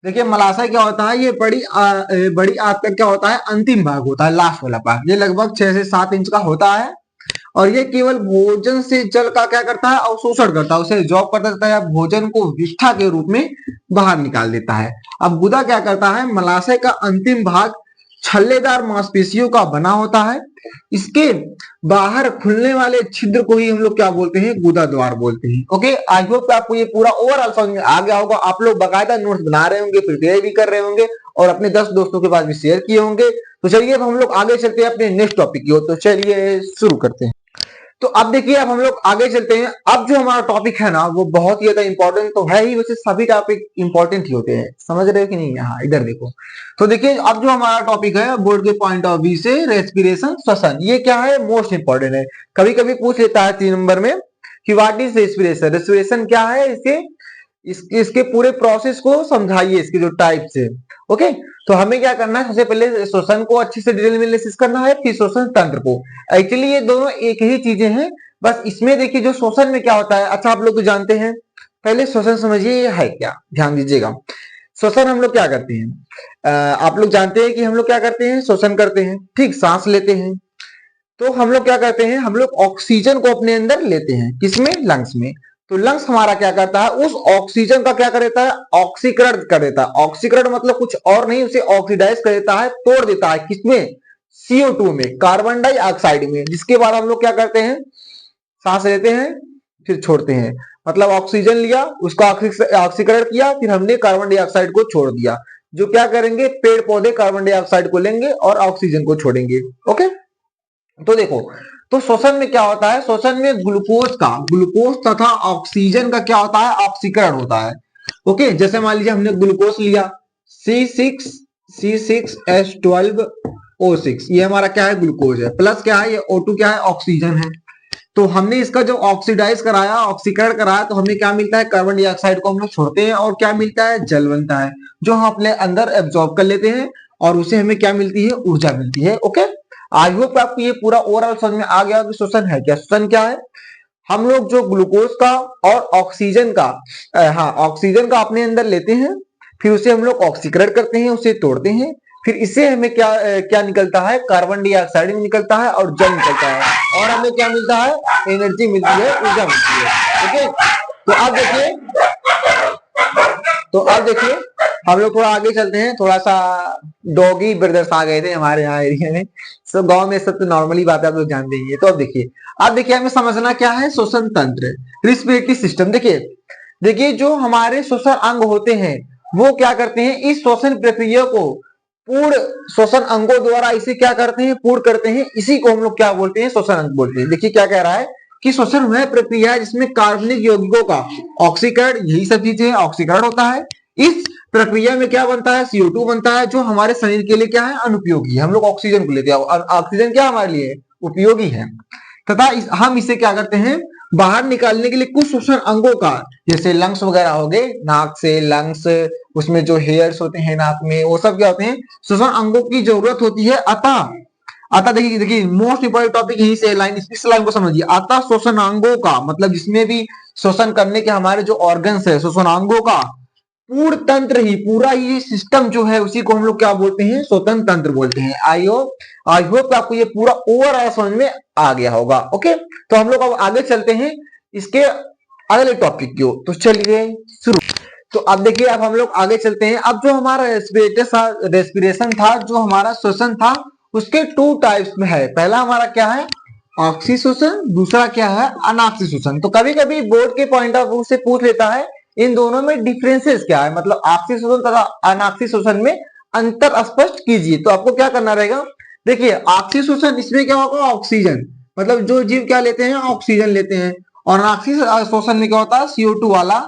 देखिए मलाशय क्या होता है, ये बड़ी आंत का क्या होता है अंतिम भाग होता है, लास्ट वाला पार्ट। ये लगभग 6 से 7 इंच का होता है और ये केवल भोजन से जल का क्या करता है अवशोषण करता है, उसे एब्जॉर्ब कर देता है, भोजन को विष्ठा के रूप में बाहर निकाल देता है। अब गुदा क्या करता है, मलाशय का अंतिम भाग छल्लेदार मांसपेशियों का बना होता है। इसके बाहर खुलने वाले छिद्र को ही हम लोग क्या बोलते हैं गुदा द्वार बोलते हैं। ओके, आई होप आपको ये पूरा ओवरऑल समझ में आ गया होगा। आप लोग बाकायदा नोट्स बना रहे होंगे, प्रिपेयर भी कर रहे होंगे और अपने 10 दोस्तों के पास भी शेयर किए होंगे। तो चलिए अब हम लोग आगे चलते हैं अपने नेक्स्ट टॉपिक की ओर। तो चलिए शुरू करते हैं। तो अब देखिए अब हम लोग आगे चलते हैं। अब जो हमारा टॉपिक है ना वो बहुत ही ज्यादा इंपॉर्टेंट तो है ही, वैसे सभी टॉपिक इंपॉर्टेंट ही होते हैं, समझ रहे हो कि नहीं। यहाँ इधर देखो, तो देखिए अब जो हमारा टॉपिक है बोर्ड के पॉइंट ऑफ व्यू से, रेस्पिरेशन श्वसन, ये क्या है मोस्ट इंपॉर्टेंट है। कभी कभी पूछ लेता है 3 नंबर में कि व्हाट इज रेस्पिरेशन, रेस्पिरेशन क्या है, इसके पूरे प्रोसेस को समझाइए, इसके जो टाइप्स है। ओके, तो हमें क्या करना है, सबसे पहले श्वसन को अच्छे से डिटेल में एनालिसिस करना है, फिर श्वसन तंत्र को। एक्चुअली ये दोनों एक ही चीजें हैं, बस इसमें देखिए जो श्वसन में क्या होता है, अच्छा आप लोग तो जानते हैं, पहले श्वसन समझिए ये है क्या, ध्यान दीजिएगा। श्वसन हम लोग क्या करते हैं, आप लोग जानते हैं कि हम लोग क्या करते हैं श्वसन करते हैं, ठीक, सांस लेते हैं। तो हम लोग क्या करते हैं, हम लोग ऑक्सीजन को अपने अंदर लेते हैं, किसमें लंग्स में। तो लंग्स हमारा क्या करता है, उस ऑक्सीजन का क्या कर देता है ऑक्सीकरण कर देता है। ऑक्सीकरण मतलब कुछ और नहीं, उसे ऑक्सीडाइज कर देता है, तोड़ देता है, किसमें CO2 में, कार्बन डाइऑक्साइड में, जिसके बाद हम लोग क्या करते हैं सांस लेते हैं फिर छोड़ते हैं। मतलब ऑक्सीजन लिया, उसका ऑक्सीकरण किया, फिर हमने कार्बन डाइऑक्साइड को छोड़ दिया। जो क्या करेंगे पेड़ पौधे कार्बन डाइऑक्साइड को लेंगे और ऑक्सीजन को छोड़ेंगे। ओके, तो देखो, तो श्वसन में क्या होता है, श्वसन में ग्लूकोज तथा ऑक्सीजन का क्या होता है ऑक्सीकरण होता है। ओके, जैसे मान लीजिए हमने ग्लूकोज लिया C6H12O6, ये हमारा क्या है ग्लूकोज है, प्लस क्या है ये O2 क्या है ऑक्सीजन है। तो हमने इसका जो ऑक्सीडाइज कराया ऑक्सीकरण कराया तो हमें क्या मिलता है कार्बन डाइऑक्साइड को हम लोग छोड़ते हैं और क्या मिलता है जल बनता है, जो हम अपने अंदर एब्जॉर्ब कर लेते हैं और उसे हमें क्या मिलती है ऊर्जा मिलती है। ओके, आई होप आपको ये पूरा ओवरऑल समझ में आ गया कि श्वसन है क्या। श्वसन क्या है, हम लोग जो ग्लूकोज का और ऑक्सीजन का ऑक्सीजन का अपने अंदर लेते हैं, फिर उसे हम लोग ऑक्सीकरण करते हैं, उसे तोड़ते हैं, फिर इससे हमें क्या निकलता है कार्बन डाइऑक्साइड निकलता है और जल निकलता है, और हमें क्या मिलता है एनर्जी मिलती है, ऊर्जा मिलती है। ओके, तो अब देखिए हम लोग थोड़ा आगे चलते हैं। थोड़ा सा डॉगी ब्रदर्स आ गए थे हमारे यहाँ एरिया में, सब गांव में सब तो नॉर्मली बात है, आप लोग जानते ही है। तो अब देखिए हमें समझना क्या है श्वसन तंत्र, रिस्पिरेटरी सिस्टम। देखिए जो हमारे श्वसन अंग होते हैं वो क्या करते हैं, इस श्वसन प्रक्रिया को पूर्ण श्वसन अंगों द्वारा इसे क्या करते हैं पूर्ण करते हैं, इसी को हम लोग क्या बोलते हैं श्वसन अंग बोलते हैं। देखिए क्या कह रहा है कि श्वसन वह प्रक्रिया है जिसमें कार्बनिक यौगिकों का ऑक्सीकरण, यही सब चीजें ऑक्सीकरण होता है। इस प्रक्रिया में क्या बनता है CO2 बनता है, जो हमारे शरीर के लिए क्या है अनुपयोगी है। हम लोग ऑक्सीजन को लेते हैं और ऑक्सीजन क्या हमारे लिए उपयोगी है, तथा हम इसे क्या करते हैं बाहर निकालने के लिए कुछ श्वसन अंगों का, जैसे लंग्स वगैरह हो गए, नाक से लंग्स, उसमें जो हेयर्स होते हैं नाक में, वो सब क्या होते हैं, श्वसन अंगों की जरूरत होती है। अतः अतः देखिए देखिए मोस्ट इंपोर्टेंट टॉपिक यही से लाइन, इस लाइन को समझिए। अतः श्वसनांगों का मतलब जिसमें भी श्वसन करने के हमारे जो ऑर्गन्स है, श्वसनांगों का पूर्ण तंत्र ही, पूरा ही सिस्टम जो है उसी को हम लोग क्या बोलते हैं, श्वसन तंत्र बोलते हैं। आई होप आपको ये पूरा ओवरऑल समझ में आ गया होगा। ओके, तो हम लोग अब आगे चलते हैं इसके अगले टॉपिक की ओर। तो चलिए शुरू। तो अब देखिए, अब हम लोग आगे चलते हैं। अब जो हमारा रेस्पिरेशन था, जो हमारा श्वसन था, उसके टू टाइप्स में है। पहला हमारा क्या है, ऑक्सीश्वसन, दूसरा क्या है, अनऑक्सीश्वसन। तो कभी कभी बोर्ड के पॉइंट ऑफ व्यू से पूछ लेता है इन दोनों में डिफरेंसेस क्या है, मतलब ऑक्सीश्वसन तथा अनऑक्सीश्वसन में अंतर स्पष्ट कीजिए। तो आपको क्या करना रहेगा, देखिए ऑक्सीश्वसन, इसमें क्या होगा, ऑक्सीजन, मतलब जो जीव क्या लेते हैं, ऑक्सीजन लेते हैं। और अनऑक्सीश्वसन में क्या होता है, CO2 वाला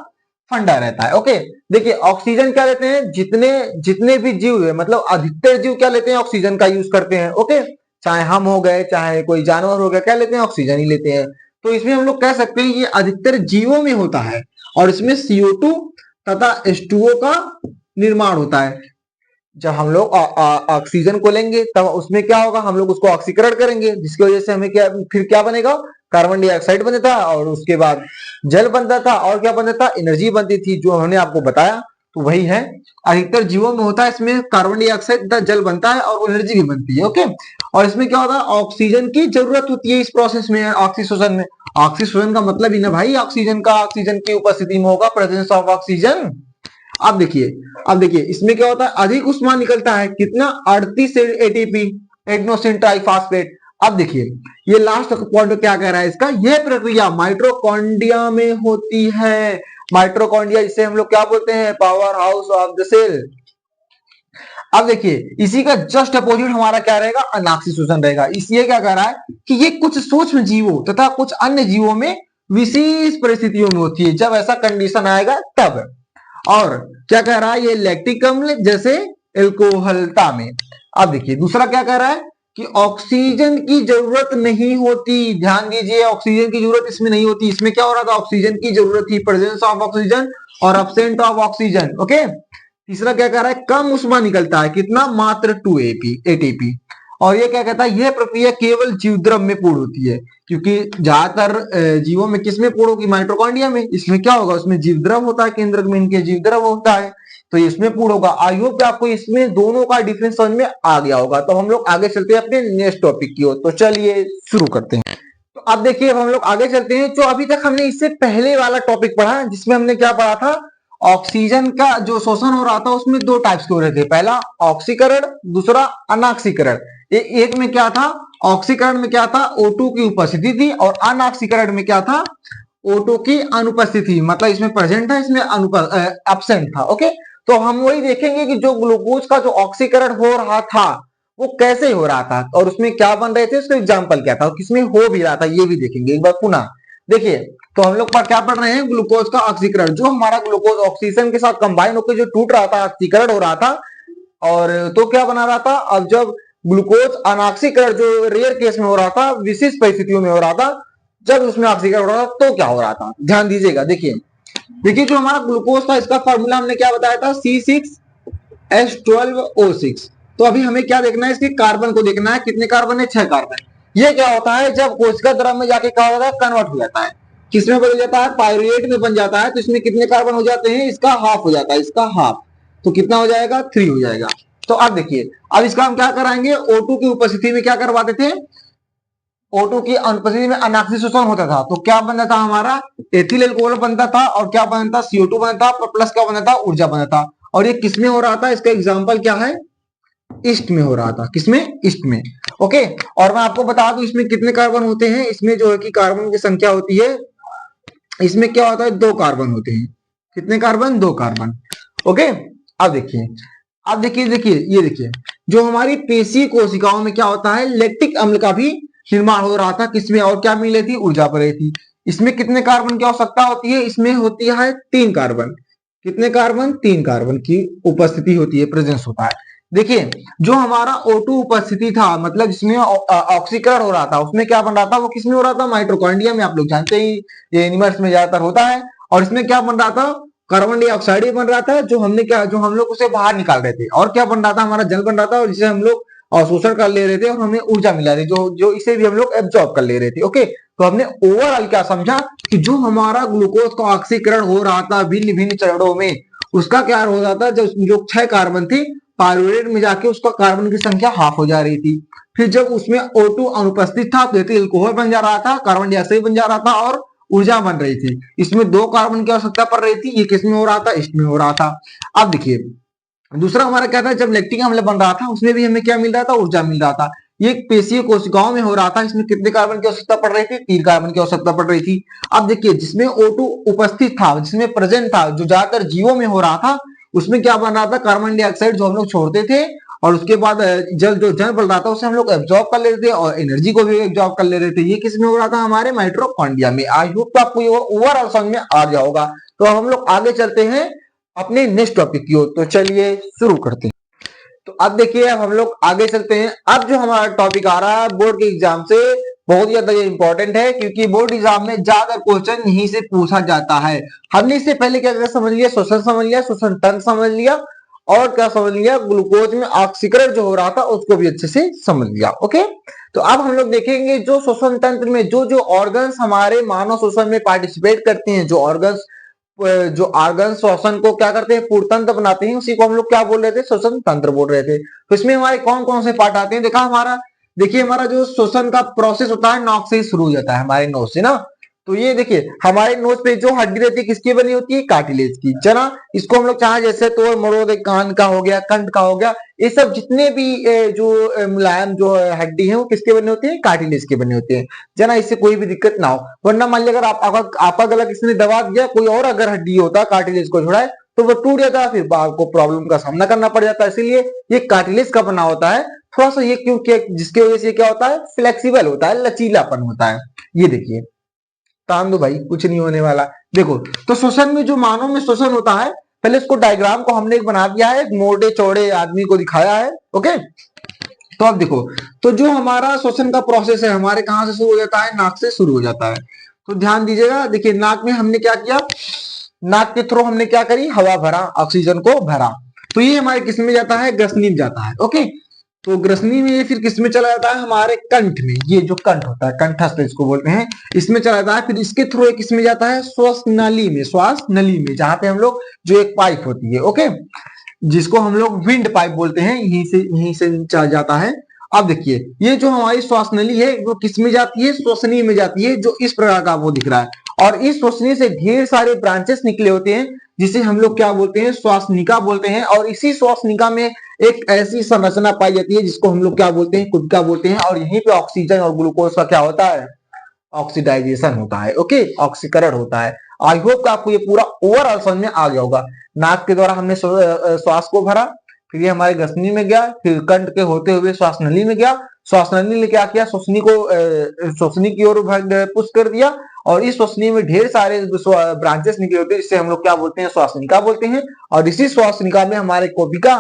फंडा रहता है। ओके, देखिए ऑक्सीजन क्या लेते हैं, जितने जितने भी जीव है, मतलब अधिकतर जीव क्या लेते हैं, ऑक्सीजन का यूज करते हैं। ओके, चाहे हम हो गए, चाहे कोई जानवर हो गया, क्या लेते हैं, ऑक्सीजन ही लेते हैं। तो इसमें हम लोग कह सकते हैं ये अधिकतर जीवों में होता है, और इसमें CO2 तथा H2O का निर्माण होता है। जब हम लोग ऑक्सीजन को लेंगे तब उसमें क्या होगा, हम लोग उसको ऑक्सीकरण करेंगे, जिसकी वजह से हमें क्या, फिर क्या बनेगा, कार्बन डाइऑक्साइड बनता था, और उसके बाद जल बनता था, और क्या बनता था, एनर्जी बनती थी, जो हमने आपको बताया। तो वही है, अधिकतर जीवों में होता है, इसमें कार्बन डाइऑक्साइड जल बनता है और एनर्जी भी बनती है। ओके, और इसमें क्या होता है, ऑक्सीजन की जरूरत होती है इस प्रोसेस में, ऑक्सीश्वसन में। ऑक्सीश्वसन का मतलब ही ना भाई ऑक्सीजन का, ऑक्सीजन की उपस्थिति में होगा, प्रेजेंस ऑफ ऑक्सीजन। अब देखिए इसमें क्या होता है, अधिक ऊष्मा निकलता है, कितना, 38 एटीपी, एडेनोसिन ट्राइफॉस्फेट। अब देखिए ये लास्ट पॉइंट क्या कह रहा है इसका, यह प्रक्रिया माइटोकॉन्ड्रिया में होती है। माइटोकॉन्ड्रिया, जिसे हम लोग क्या बोलते हैं, power house of the cell. अब देखिए इसी का जस्ट अपोजिट हमारा क्या रहेगा, अनऑक्सीश्वसन रहेगा। इसलिए क्या कह रहा है कि ये कुछ सूक्ष्म जीवों तथा कुछ अन्य जीवों में विशेष परिस्थितियों में होती है, जब ऐसा कंडीशन आएगा तब। और क्या कह रहा है, ये लैक्टिक अम्ल जैसे एल्कोहलता में। अब देखिए दूसरा क्या कह रहा है कि ऑक्सीजन की जरूरत नहीं होती। ध्यान दीजिए, ऑक्सीजन की जरूरत इसमें नहीं होती। इसमें क्या हो रहा था, ऑक्सीजन की जरूरत थी, प्रेजेंस ऑफ ऑक्सीजन और अब्सेंट ऑफ ऑक्सीजन। ओके, तीसरा क्या कह रहा है, कम ऊष्मा निकलता है, कितना, मात्र 2 एटीपी। और ये क्या कहता है, यह प्रक्रिया केवल जीवद्रव में पूर्ण होती है, क्योंकि ज्यादातर जीवों में किसमें पूर्ण होगी, माइटोकॉन्ड्रिया में। इसमें क्या होगा, उसमें जीवद्रव होता है, केंद्रक में इनके जीवद्रव होता है, तो इसमें पूर्ण होगा। आई होप कि आपको इसमें दोनों का डिफरेंस समझ में आ गया होगा। तो हम लोग आगे चलते हैं अपने नेक्स्ट टॉपिक की ओर। तो चलिए शुरू करते हैं। तो अब देखिए, अब हम लोग आगे चलते हैं। जो अभी तक हमने इससे पहले वाला टॉपिक पढ़ा, जिसमें हमने क्या पढ़ा था, ऑक्सीजन का जो शोषण हो रहा था उसमें दो टाइप्स के हो रहे थे, पहला ऑक्सीकरण, दूसरा अनऑक्सीकरण। एक में क्या था, ऑक्सीकरण में क्या था, O2 की उपस्थिति थी, और अनऑक्सीकरण में क्या था, O2 की अनुपस्थिति, मतलब इसमें प्रेजेंट था, इसमें एब्सेंट था। ओके, तो हम वही देखेंगे कि जो ग्लूकोज का जो ऑक्सीकरण हो रहा था वो कैसे हो रहा था, और उसमें क्या बन रहे थे, उसका एग्जाम्पल क्या था, और किसमें हो भी रहा था, ये भी देखेंगे एक बार पुनः। देखिए, तो हम लोग क्या पढ़ रहे हैं, ग्लूकोज का ऑक्सीकरण। जो हमारा ग्लूकोज ऑक्सीजन के साथ कंबाइन होकर जो टूट रहा था, ऑक्सीकरण हो रहा था, और तो क्या बना रहा था, अब जब ग्लूकोज अनऑक्सीकरण जो रेयर केस में हो रहा था, विशिष्ट परिस्थितियों में हो रहा था, जब उसमें ऑक्सीकरण हो रहा था तो क्या हो रहा था, ध्यान दीजिएगा। देखिए जो हमारा ग्लूकोज था, इसका फॉर्मूला हमने क्या बताया था, C6H12O6। तो अभी हमें क्या देखना है, इसके कार्बन को देखना है, कितने कार्बन है, 6 कार्बन। ये क्या होता है, जब कोशिका द्रव में जाके क्या होता है, कन्वर्ट हो जाता है, किसमें बदल जाता है, पायरुवेट में बन जाता है। तो इसमें कितने कार्बन हो जाते हैं, इसका हाफ हो जाता है, इसका हाफ। तो कितना हो जाएगा, 3 हो जाएगा। तो अब देखिए, अब इसका हम क्या कराएंगे, O2 की उपस्थिति में क्या करवाते थे, O2 की अनुपस्थिति में अनऑक्सीकरण होता था, तो क्या बनता था, हमारा एथिल एल्कोहल बनता था, और क्या बनता था, CO2 बनता था, प्लस क्या बनता था, ऊर्जा बनता था। और ये किसमें हो रहा था, इसका एग्जाम्पल क्या है, ईस्ट में हो रहा था, किसमें, ईस्ट में। ओके, और मैं आपको बता दूं इसमें कितने कार्बन होते हैं, इसमें जो है कि कार्बन की संख्या होती है, इसमें क्या होता है, 2 कार्बन होते हैं। कितने कार्बन, 2 कार्बन। ओके, अब देखिए ये देखिए, जो हमारी पेशी कोशिकाओं में क्या होता है, लैक्टिक अम्ल का भी निर्माण हो रहा था, किसमें, और क्या मिल रही थी, ऊर्जा पर रही थी। इसमें कितने कार्बन की आवश्यकता होती है, इसमें होती है 3 कार्बन। कितने कार्बन, 3 कार्बन की उपस्थिति होती है, प्रेजेंस होता है। देखिए जो हमारा O2 उपस्थिति था, मतलब जिसमें ऑक्सीकरण हो रहा था, उसमें क्या बन रहा था, वो किसमें हो रहा था, माइटोकॉन्ड्रिया में। आप लोग जानते ही ये एनिमल्स में ज्यादातर होता है। और इसमें क्या बन रहा था, कार्बन डाइऑक्साइड बन रहा था, जो हम लोग उसे बाहर निकाल रहे थे। और क्या बन रहा था, हमारा जल बन रहा था, और जिसे हम लोग अवशोषण कर ले रहे थे और हमें ऊर्जा मिला रही थी, जो जो इसे भी हम लोग एब्जॉर्ब कर ले रहे थे। ओके, तो हमने ओवरऑल क्या समझा कि जो हमारा ग्लूकोज का ऑक्सीकरण हो रहा था भिन्न भिन्न चरणों में, उसका क्या हो रहा था, जो 6 कार्बन थे, पायरुवेट में जाके उसका कार्बन की संख्या हाफ हो जा रही थी। फिर जब उसमें O2 अनुपस्थित था तो एथिल अल्कोहल बन जा रहा था, कार्बन डाइऑक्साइड बन जा रहा था और ऊर्जा बन रही थी। इसमें 2 कार्बन की आवश्यकता पड़ रही थी। ये किसमें हो रहा था, इसमें हो रहा था। अब देखिए दूसरा हमारा क्या था, जब लैक्टिक अम्ल बन रहा था उसमें भी हमें क्या मिल रहा था, ऊर्जा मिल रहा था। ये पेशीय कोशिकाओं में हो रहा था। इसमें कितने कार्बन की आवश्यकता पड़ रही थी, 3 कार्बन की आवश्यकता पड़ रही थी। अब देखिए जिसमें O2 उपस्थित था, जिसमें प्रेजेंट था, जो ज्यादातर जीवों में हो रहा था, उसमें क्या बन रहा था, कार्बन डाइऑक्साइड जो हम लोग छोड़ते थे, और उसके बाद जल बन रहा था उसे हम लोग एब्जॉर्ब कर लेते थे और एनर्जी को भी एब्जॉर्ब कर ले रहे थे। ये किसमें हो रहा था, हमारे माइटोकॉन्ड्रिया में। आई होप तो आपको ये ओवरऑल समझ में आ गया होगा। तो हम लोग आगे चलते हैं अपने नेक्स्ट टॉपिक की ओर। तो चलिए शुरू करते हैं। तो अब देखिए अब हम लोग आगे चलते हैं। अब जो हमारा टॉपिक आ रहा है बोर्ड के एग्जाम से, बहुत ज्यादा ये इंपॉर्टेंट है, क्योंकि बोर्ड एग्जाम में ज्यादा क्वेश्चन यहीं से पूछा जाता है। हमने इससे पहले क्या क्या समझ लिया, श्वसन समझ लिया, श्वसन तंत्र समझ लिया, और क्या समझ लिया, ग्लूकोज में ऑक्सीकरण जो हो रहा था उसको भी अच्छे से समझ लिया। ओके, तो अब हम लोग देखेंगे जो श्वसन तंत्र में जो जो ऑर्गन्स हमारे मानव श्वसन में पार्टिसिपेट करते हैं, जो ऑर्गन श्वसन को क्या करते हैं, पूर्णतंत्र बनाते हैं, उसी को हम लोग क्या बोल रहे थे, श्वसन तंत्र बोल रहे थे। तो इसमें हमारे कौन कौन से पार्ट आते हैं, देखिए हमारा जो श्वसन का प्रोसेस होता है नाक से ही शुरू हो जाता है, हमारे नोज से ना। तो ये देखिए हमारे नोज पे जो हड्डी रहती है किसकी बनी होती है, कार्टिलेज की, जना। इसको हम लोग चाहे जैसे तोड़ मरोड़, कान का हो गया, कंठ का हो गया, ये सब जितने भी मुलायम जो हड्डी है वो किसके बने होते हैं, कार्टिलेज के बने होते हैं, जना। इससे कोई भी दिक्कत ना हो। वरना मान लिया अगर आपका गला किसी ने दबा दिया, कोई और अगर हड्डी होता कार्टिलेज को छोड़ा है, तो वो टूट जाता है, फिर आपको प्रॉब्लम का सामना करना पड़ जाता है। इसीलिए ये कार्टिलेज का बना होता है। थोड़ा सा ये क्योंकि जिसकी वजह से क्या होता है, फ्लेक्सिबल होता है, लचीलापन होता है। ये देखिए तान दो भाई, कुछ नहीं होने वाला। देखो तो श्वसन में जो मानव में श्वसन होता है, पहले इसको डायग्राम को हमने एक बना दिया है, एक मोटे चौड़े आदमी को दिखाया है। ओके, तो अब देखो, तो जो हमारा श्वसन का प्रोसेस है हमारे कहां से शुरू हो जाता है, नाक से शुरू हो जाता है। तो ध्यान दीजिएगा, देखिए नाक में हमने क्या किया, नाक के थ्रू हमने क्या करी, हवा भरा, ऑक्सीजन को भरा। तो ये हमारे किस में जाता है, ग्रसनी में जाता है। ओके, तो ग्रसनी में ये फिर किस में चला जाता है, हमारे कंठ में। ये जो कंठ होता है, कंठस्थ इसको बोलते हैं, इसमें चला जाता है। फिर इसके थ्रू किस में जाता है, श्वास नली में, श्वास नली में, जहां पे हम लोग जो एक पाइप होती है, ओके, जिसको हम लोग विंड पाइप बोलते हैं, यहीं से चला जाता है। अब देखिए ये जो हमारी श्वास नली है वो किस में जाती है, श्वसनी में जाती है, जो इस प्रकार का वो दिख रहा है। और इस श्वसनी से ढेर सारे ब्रांचेस निकले होते हैं, जिसे हम लोग क्या बोलते हैं, श्वासनिका बोलते हैं। और इसी श्वासनिका में एक ऐसी संरचना पाई जाती है जिसको हम लोग क्या बोलते हैं, कुटिका बोलते हैं। और यहीं पे ऑक्सीजन और ग्लूकोज का क्या होता है, ऑक्सीडाइजेशन होता है। ओके, ऑक्सीकरण होता है। आई होप आपको ये पूरा ओवरऑल समझ में आ गया होगा। नाक के द्वारा हमने श्वास को भरा, फिर ये हमारे ग्रसनी में गया, फिर कंठ के होते हुए श्वास नली में गया, श्वास नली ने क्या किया, श्वसनी को श्वसनी की ओर पुश कर दिया। और इस श्वसनी में ढेर सारे ब्रांचेस निकले होते हैं, जिससे हम लोग क्या बोलते हैं, श्वासनिका बोलते हैं। और इसी श्वासनिका में हमारे कोपिका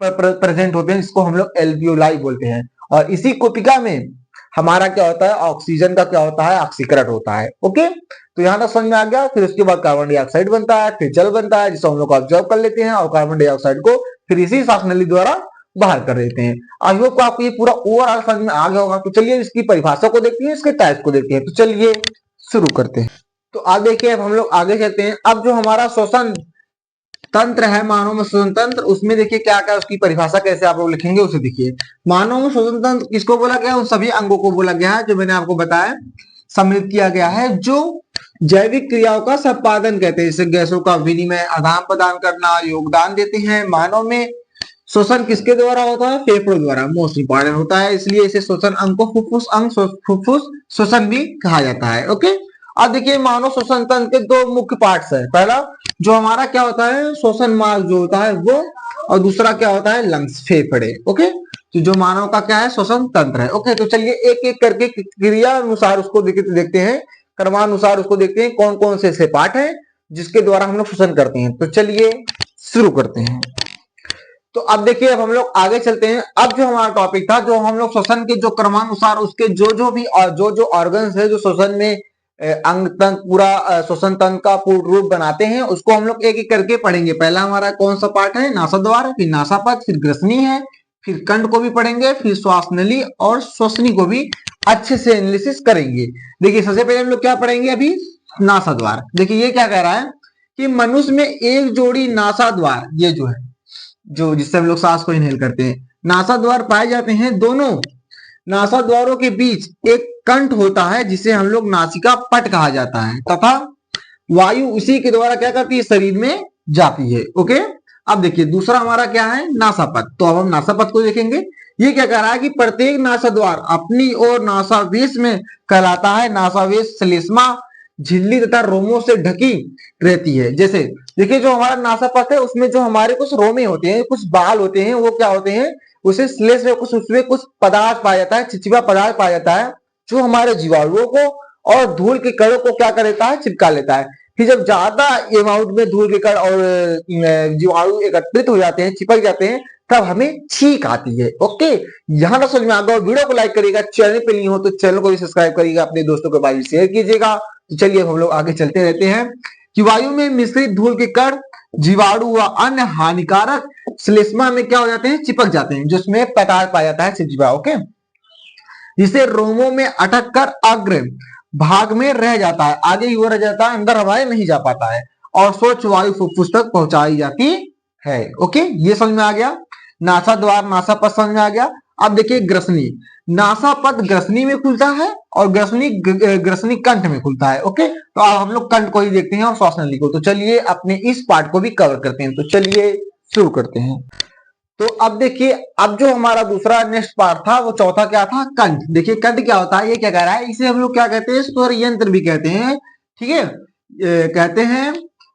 प्रेजेंट होते हैं, जिसको हम लोग एल्वियोलाई बोलते हैं। और इसी कोपिका में हमारा क्या होता है, ऑक्सीजन का क्या होता है, ऑक्सीकरण होता है। ओके, तो यहाँ तक समझ में आ गया। फिर उसके बाद कार्बन डाइऑक्साइड बनता है, फिर जल बनता है, जिसको हम लोग ऑब्जर्व कर लेते हैं, और कार्बन डाइऑक्साइड को फिर इसी सांस नली द्वारा बाहर कर देते हैं। आई होप आपको ये पूरा ओवरऑल समझ में आ गया होगा। तो चलिए इसकी परिभाषा को देखते हैं, इसके टाइप को देखते हैं। तो चलिए शुरू करते हैं। तो आज देखिए अब हम लोग आगे चलते हैं। अब जो हमारा श्वसन तंत्र है, मानव में श्वसन तंत्र, उसमें देखिए क्या क्या उसकी परिभाषा कैसे आप लोग लिखेंगे उसे देखिए। मानव में श्वसन तंत्र किसको बोला गया, उन सभी अंगों को बोला गया है जो मैंने आपको बताया, सम्मिलित किया गया है, जो जैविक क्रियाओं का संपादन कहते हैं, जैसे गैसों का विनिमय, आदान प्रदान करना, योगदान देते हैं। मानव में श्वसन किसके द्वारा होता है, फेफड़ों द्वारा, मोस्ट इंपॉर्टेंट होता है, इसलिए इसे श्वसन अंग को फुफ्फुस अंग, फुफ्फुस श्वसन भी कहा जाता है। ओके, अब देखिए मानव श्वसन तंत्र के 2 मुख्य पार्ट्स है। पहला जो हमारा क्या होता है, श्वसन मार्ग जो होता है वो, और दूसरा क्या होता है, लंग्स, फेफड़े। ओके, तो जो मानव का क्या है, श्वसन तंत्र है। ओके, तो चलिए एक एक करके क्रिया अनुसार उसको देखते हैं, क्रमानुसार उसको देखते हैं, कौन कौन से ऐसे पार्ट है जिसके द्वारा हम लोग श्वसन करते हैं। तो चलिए शुरू करते हैं। तो अब देखिए, अब हम लोग आगे चलते हैं। अब जो हमारा टॉपिक था, जो हम लोग श्वसन के जो क्रमानुसार उसके जो भी जो ऑर्गन्स है जो श्वसन में अंग तंत्र पूरा श्वसन तंत्र का पूर्ण रूप बनाते हैं, उसको हम लोग एक एक करके पढ़ेंगे। पहला हमारा कौन सा पार्ट है? नासाद्वार, फिर नासापथ, फिर ग्रसनी है, फिर कंठ को भी पढ़ेंगे, फिर श्वास नली और श्वसनी को भी अच्छे से एनालिसिस करेंगे। देखिए, सबसे पहले हम लोग क्या पढ़ेंगे अभी? नासाद्वार। देखिए ये क्या कह रहा है कि मनुष्य में एक जोड़ी नासाद्वार, ये जो है जो जिससे हम लोग सांस को इनहेल करते हैं, नासाद्वार पाए जाते हैं। दोनों नासाद्वारों के बीच एक कंठ होता है जिसे हम लोग नासिका पट कहा जाता है, तथा वायु उसी के द्वारा क्या करती है? शरीर में जाती है। ओके, अब देखिए दूसरा हमारा क्या है? नासापथ। तो अब हम नासापथ को देखेंगे। ये क्या कह रहा है कि प्रत्येक नासाद्वार अपनी ओर नासावेश में कहलाता है। नासावेश श्लेष्मा, झिल्ली तथा रोमों से ढकी रहती है। जैसे देखिए, जो हमारा नासापथ है उसमें जो हमारे कुछ रोमे होते हैं, कुछ बाल होते हैं, वो क्या होते हैं? उसे श्लेष में कुछ उसमें कुछ पदार्थ पाया जाता है, चिपचिपा पदार्थ पाया जाता है, जो हमारे जीवाणुओं को और धूल के कणों को क्या कर लेता है? चिपका लेता है। फिर जब ज्यादा अमाउंट में धूल के कण और जीवाणु एकत्रित हो जाते हैं, चिपक जाते हैं, तब हमें छींक आती है। ओके, यहाँ तक समझ में आ गया। वीडियो को लाइक करिएगा, चैनल पे नहीं हो तो चैनल को भी सब्सक्राइब करिएगा, अपने दोस्तों के बारे में शेयर कीजिएगा। तो चलिए हम लोग आगे चलते रहते हैं कि वायु में मिश्रित धूल के कण जीवाणु व अन्य हानिकारक श्लेष्मा में क्या हो जाते हैं? चिपक जाते हैं, जिसमें पदार्थ पाया जाता है चिपचिपा। ओके, जिसे रोमों में अटक कर अग्र भाग में रह जाता है, आगे ही वो रह जाता है, अंदर हवाएं नहीं जा पाता है, और स्वच्छ वायु फुफ्फुस तक पहुंचाई जाती है। ओके, ये समझ में आ गया। नासाद्वार, नासापथ समझ में आ गया। अब देखिए ग्रसनी। नासापथ ग्रसनी में खुलता है और ग्रसनी कंठ में खुलता है। ओके, तो अब हम लोग कंठ को ही देखते हैं और श्वास नली को। तो चलिए अपने इस पार्ट को भी कवर करते हैं। तो चलिए शुरू करते हैं। तो अब देखिए, अब जो हमारा दूसरा नेक्स्ट पार्ट था, वो चौथा क्या था? कंठ। देखिए कंठ क्या होता है? ये क्या कह रहा है? इसे हम लोग क्या कहते हैं? स्वर यंत्र भी कहते हैं। ठीक है, कहते हैं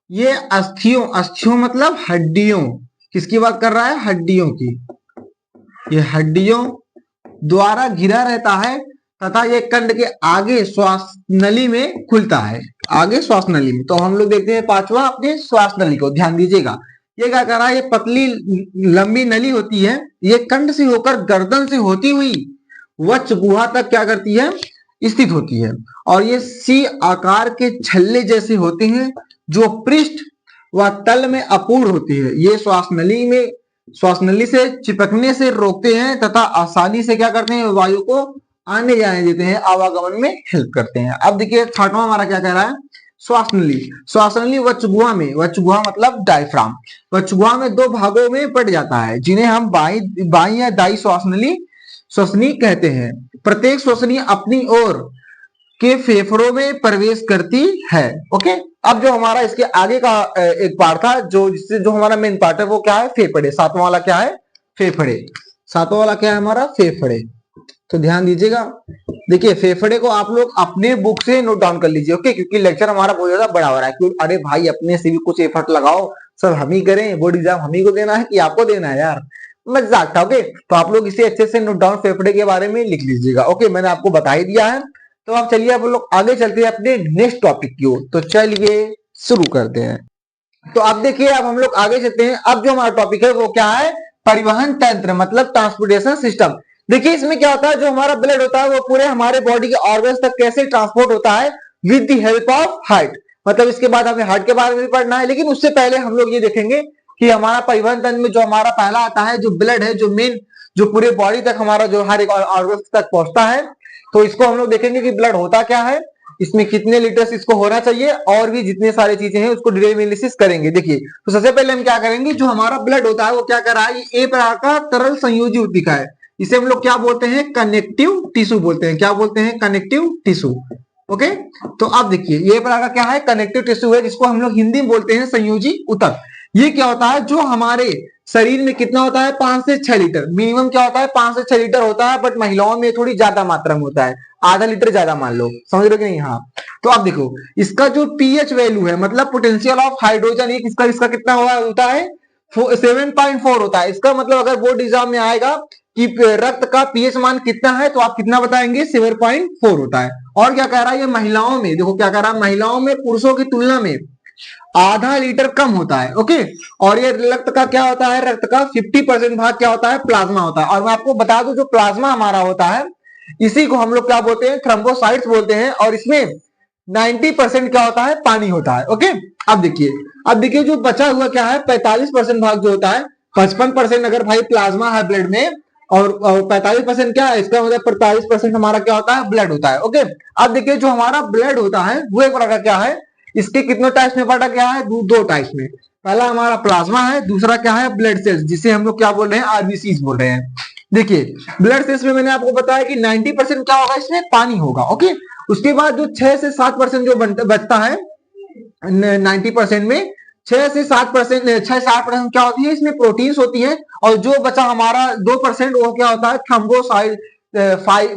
ये अस्थियों, अस्थियों मतलब हड्डियों, किसकी बात कर रहा है? हड्डियों की। ये हड्डियों द्वारा घिरा रहता है तथा ये कंठ के आगे श्वास नली में खुलता है, आगे श्वास नली में। तो हम लोग देखते हैं पांचवा अपने श्वास नली को, ध्यान दीजिएगा। ये क्या कर रहा है? ये पतली लंबी नली होती है, ये कंठ से होकर गर्दन से होती हुई वक्ष गुहा तक क्या करती है? स्थित होती है। और ये सी आकार के छल्ले जैसे होते हैं, जो पृष्ठ व तल में अपूर्ण होती है। ये श्वास नली से चिपकने से रोकते हैं तथा आसानी से क्या करते हैं? वायु को आने जाने देते हैं, आवागमन में हेल्प करते हैं। अब देखिए छठवां हमारा क्या कह रहा है? श्वास नली। श्वास नली वक्ष गुहा में, वक्ष गुहा मतलब डायफ्राम, वक्ष गुहा में दो भागों में बट जाता है, जिन्हें हम बाई या दाई श्वसनी कहते हैं। प्रत्येक श्वसनी अपनी ओर के फेफड़ों में प्रवेश करती है। ओके, अब जो हमारा इसके आगे का एक पार्ट था, जो जिससे जो हमारा मेन पार्ट है, वो क्या है? फेफड़े। सातवां वाला क्या है? फेफड़े। सातवां वाला क्या है हमारा? फेफड़े। तो ध्यान दीजिएगा। देखिए फेफड़े को आप लोग अपने बुक से नोट डाउन कर लीजिए। ओके, क्योंकि लेक्चर हमारा बहुत ज्यादा बड़ा हो रहा है। क्योंकि अरे भाई, अपने से भी कुछ एफर्ट लगाओ, सब हम ही करें, बोर्ड एग्जाम हम ही को देना है कि आपको देना है यार? मजाक था। ओके, तो आप लोग इसे अच्छे से नोट डाउन फेफड़े के बारे में लिख लीजिएगा। ओके, मैंने आपको बता ही दिया है। तो आप चलिए अब लोग आगे चलते हैं अपने नेक्स्ट टॉपिक की ओर। तो चलिए शुरू करते हैं। तो अब देखिए, अब हम लोग आगे चलते हैं। अब जो हमारा टॉपिक है वो क्या है? परिवहन तंत्र मतलब ट्रांसपोर्टेशन सिस्टम। देखिए इसमें क्या होता है? जो हमारा ब्लड होता है वो पूरे हमारे बॉडी के ऑर्गन्स तक कैसे ट्रांसपोर्ट होता है? With the help of heart. मतलब इसके बाद हमें हार्ट के बारे में भी पढ़ना है, लेकिन उससे पहले हम लोग ये देखेंगे कि हमारा परिवहन तंत्र में जो हमारा पहला आता है, जो ब्लड है, जो मेन जो पूरे बॉडी तक हमारा जो हर एक ऑर्गन तक पहुंचता है। तो इसको हम लोग देखेंगे कि ब्लड होता क्या है, इसमें कितने लीटर्स इसको होना चाहिए, और भी जितने सारी चीजें हैं उसको डिटेल में एनालिसिस करेंगे। देखिए, तो सबसे पहले हम क्या करेंगे? जो हमारा ब्लड होता है वो क्या कर रहा है? ए प्रकार का तरल संयोजी ऊतक है। इसे हम लोग क्या बोलते हैं? कनेक्टिव टिश्यू बोलते हैं। क्या बोलते हैं? Connective tissue. ओके, तो अब देखिए ये प्रकार का क्या है? कनेक्टिव टिश्यू है, जिसको हम लोग हिंदी में बोलते हैं संयोजी ऊतक। ये क्या होता है? जो हमारे शरीर में कितना होता है? 5 से 6 लीटर मिनिमम क्या होता है? 5 से 6 लीटर होता है, बट महिलाओं में थोड़ी ज्यादा मात्रा में होता है, आधा लीटर ज्यादा मान लो। समझ रहे हो कि नहीं? हाँ, तो आप देखो इसका जो पीएच वैल्यू है, मतलब पोटेंशियल ऑफ हाइड्रोजन, इसका कितना होता है? 7.4 होता है। इसका मतलब अगर बोर्ड एग्जाम में आएगा कि रक्त का पीएच मान कितना है, तो आप कितना बताएंगे? 7.4 होता है। और क्या कह रहा है? ये महिलाओं में, देखो क्या कह रहा है? महिलाओं में पुरुषों की तुलना में आधा लीटर कम होता है। ओके, और ये रक्त का क्या होता है, रक्त का 50% भाग क्या होता है, प्लाज्मा होता है। और मैं आपको बता दूं जो प्लाज्मा हमारा होता है इसी को हम लोग क्या बोलते हैं, थ्रोम्बोसाइट्स बोलते हैं। और इसमें 90% क्या होता है, पानी होता है। ओके, अब देखिए जो बचा हुआ क्या है, 45% भाग जो होता है, 55% अगर भाई प्लाज्मा है ब्लड में और 45% क्या है, इसका मतलब 45% हमारा क्या होता है, ब्लड होता है। ओके, अब देखिए जो हमारा ब्लड होता है वो एक प्रकार क्या है, इसके कितने टाइप्स में बांटा गया है, दो टाइप्स में। पहला हमारा प्लाज्मा है, दूसरा क्या है, ब्लड सेल्स, जिसे हम लोग क्या बोल रहे हैं, आरबीसीज बोल रहे हैं। देखिए ब्लड सेल्स में मैंने आपको बताया कि 90% क्या होगा, इसमें पानी होगा। ओके, उसके बाद जो 6 से 7% जो बचता है 90% में, 6 से 7% क्या होती है, इसमें प्रोटीन्स होती है। और जो बचा हमारा 2% वो क्या होता है, थ्रोम्बोसाइट